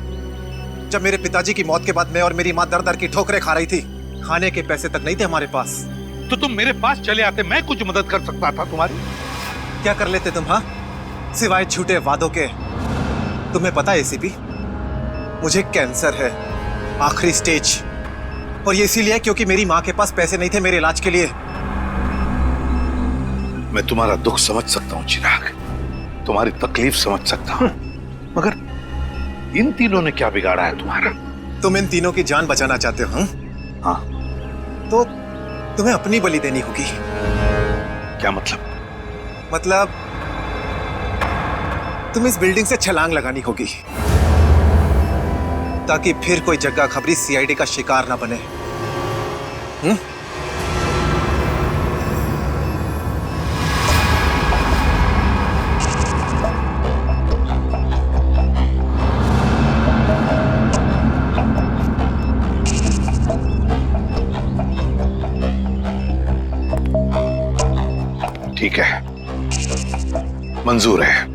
जब मेरे पिताजी की मौत के बाद मैं और मेरी मां दर दर की ठोकरें खा रही थी? खाने के पैसे तक नहीं थे हमारे पास। तो तुम मेरे पास चले आते, मैं कुछ मदद कर सकता था तुम्हारी। क्या कर लेते तुम? हाँ, सिवाय झूठे वादों के। तुम्हें पता है एसीपी, मुझे कैंसर है, आखिरी स्टेज, और ये इसीलिए क्योंकि मेरी मां के पास पैसे नहीं थे मेरे इलाज के लिए। मैं तुम्हारा दुख समझ सकता हूँ चिराग, तुम्हारी तकलीफ समझ सकता हूँ, मगर इन तीनों ने क्या बिगाड़ा है तुम्हारा? तुम इन तीनों की जान बचाना चाहते हो? हाँ। तो तुम्हें अपनी बलि देनी होगी। क्या मतलब? मतलब तुम इस बिल्डिंग से छलांग लगानी होगी ताकि फिर कोई जगह खबरी सीआईडी का शिकार ना बने। ठीक है, मंजूर है।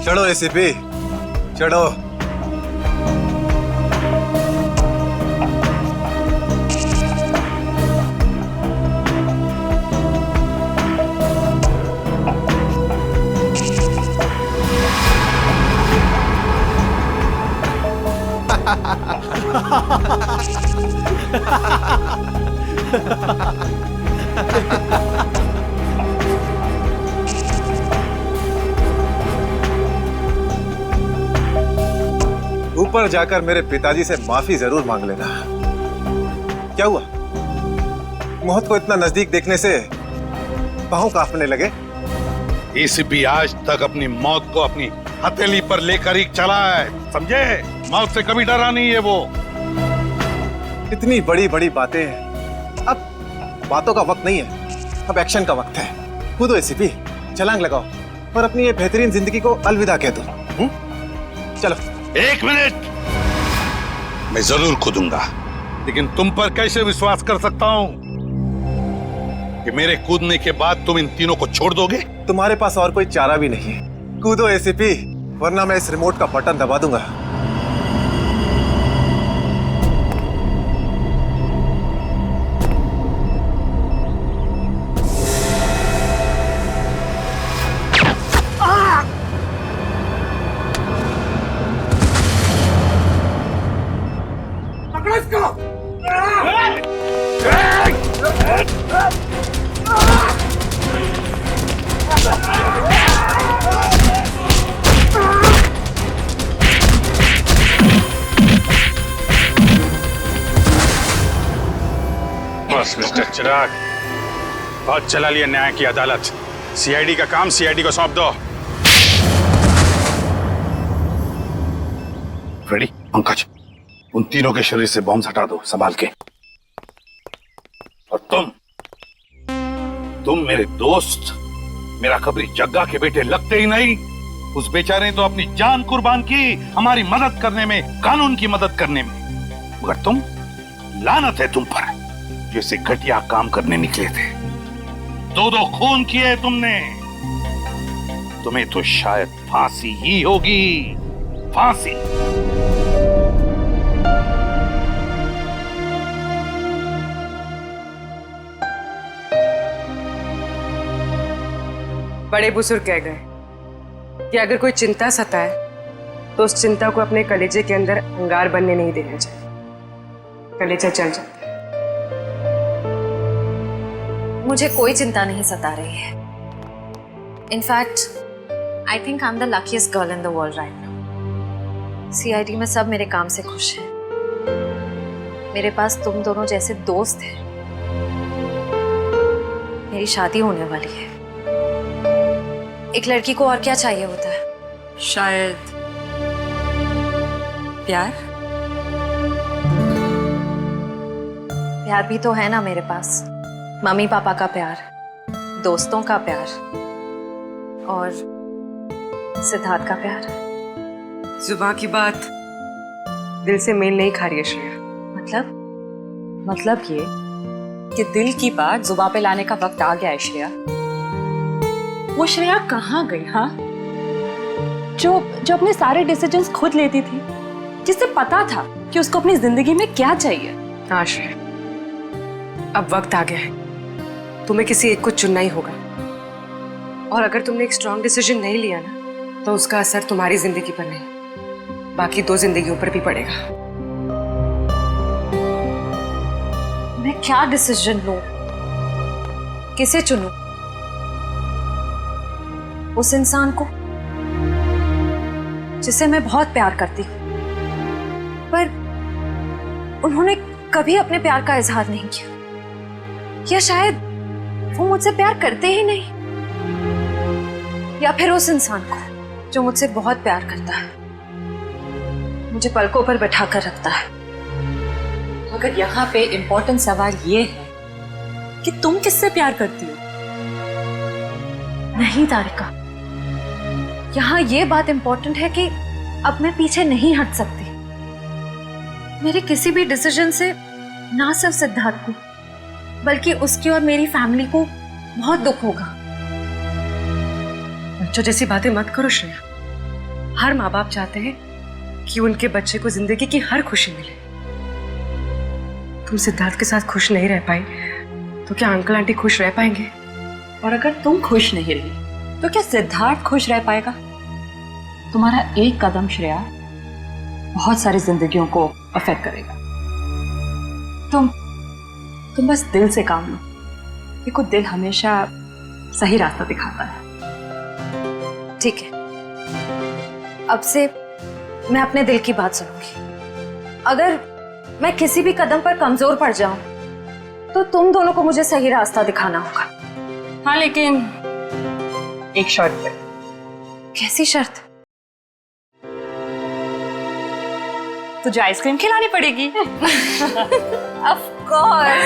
चढ़ो एसीपी, चढ़ो। ऊपर जाकर मेरे पिताजी से माफी जरूर मांग लेना। क्या हुआ? मौत को इतना नजदीक देखने से पांव कांपने लगे? एसीपी आज तक अपनी मौत को अपनी हथेली पर लेकर ही चला है, समझे? मौत से कभी डरा नहीं है वो। इतनी बड़ी बड़ी बातें, अब बातों का वक्त नहीं है, अब एक्शन का वक्त है। कूदो एसीपी, छलांग लगाओ और अपनी ये बेहतरीन जिंदगी को अलविदा कह दो। चलो। एक मिनट, मैं जरूर कूदूंगा, लेकिन तुम पर कैसे विश्वास कर सकता हूं कि मेरे कूदने के बाद तुम इन तीनों को छोड़ दोगे? तुम्हारे पास और कोई चारा भी नहीं है। कूदो एसीपी, वरना मैं इस रिमोट का बटन दबा दूंगा। बस मिस्टर चिराग, बहुत चला लिया न्याय की अदालत। सीआईडी का काम सीआईडी को सौंप दो। रेडी? पंकज, उन तीनों के शरीर से बॉम्ब हटा दो, संभाल के। और तुम मेरे दोस्त, मेरा कबरी जग्गा के बेटे लगते ही नहीं। उस बेचारे ने तो अपनी जान कुर्बान की हमारी मदद करने में, कानून की मदद करने में, मगर तुम, लानत है तुम पर, जैसे घटिया काम करने निकले थे। दो खून किए तुमने, तुम्हें तो शायद फांसी ही होगी, फांसी। बड़े बुजुर्ग कह गए कि अगर कोई चिंता सताए तो उस चिंता को अपने कलेजे के अंदर अंगार बनने नहीं देना चाहिए। कलेजा जल जाता है। मुझे कोई चिंता नहीं सता रही है। In fact I think I am the luckiest girl in the world right now. CID में सब मेरे काम से खुश हैं। मेरे पास तुम दोनों जैसे दोस्त हैं। मेरी शादी होने वाली है। एक लड़की को और क्या चाहिए होता है? शायद प्यार। प्यार भी तो है ना मेरे पास। मम्मी पापा का प्यार, दोस्तों का प्यार और सिद्धार्थ का प्यार। जुबान की बात दिल से मेल नहीं खा रही है श्रेया। मतलब ये कि दिल की बात जुबान पे लाने का वक्त आ गया है श्रेया। वो श्रेया कहाँ गई? हाँ, जो अपने सारे डिसीजंस खुद लेती थी, जिससे पता था कि उसको अपनी जिंदगी में क्या चाहिए। हाँ श्रेया, अब वक्त आ गया है, तुम्हें किसी एक को चुनना ही होगा। और अगर तुमने एक स्ट्रॉन्ग डिसीजन नहीं लिया ना, तो उसका असर तुम्हारी जिंदगी पर नहीं, बाकी 2 जिंदगियों पर भी पड़ेगा। मैं क्या डिसीजन लूं? किसे चुनूं? उस इंसान को जिसे मैं बहुत प्यार करती हूं, पर उन्होंने कभी अपने प्यार का इजहार नहीं किया, या शायद वो मुझसे प्यार करते ही नहीं, या फिर उस इंसान को जो मुझसे बहुत प्यार करता है, मुझे पलकों पर बैठा कर रखता है। मगर यहाँ पे इम्पोर्टेंट सवाल ये है कि तुम किससे प्यार करती हो? नहीं तारिका, यहाँ ये बात इम्पोर्टेंट है कि अब मैं पीछे नहीं हट सकती। मेरे किसी भी डिसीजन से ना सिर्फ सिद्धार्थ को, बल्कि उसकी और मेरी फैमिली को बहुत दुख होगा। बच्चों जैसी बातें मत करो श्रेया। हर माँ बाप चाहते हैं कि उनके बच्चे को जिंदगी की हर खुशी मिले। तुम सिद्धार्थ के साथ खुश नहीं रह पाई तो क्या अंकल आंटी खुश रह पाएंगे? और अगर तुम खुश नहीं रही तो क्या सिद्धार्थ खुश रह पाएगा? तुम्हारा एक कदम श्रेया बहुत सारी जिंदगियों को अफेक्ट करेगा। तुम बस दिल से काम लो। देखो, दिल हमेशा सही रास्ता दिखाता है। ठीक है, अब से मैं अपने दिल की बात सुनूंगी। अगर मैं किसी भी कदम पर कमजोर पड़ जाऊं तो तुम दोनों को मुझे सही रास्ता दिखाना होगा। हाँ, लेकिन एक शर्त पे। कैसी शर्त? तुझे आइसक्रीम खिलानी पड़ेगी। Of course.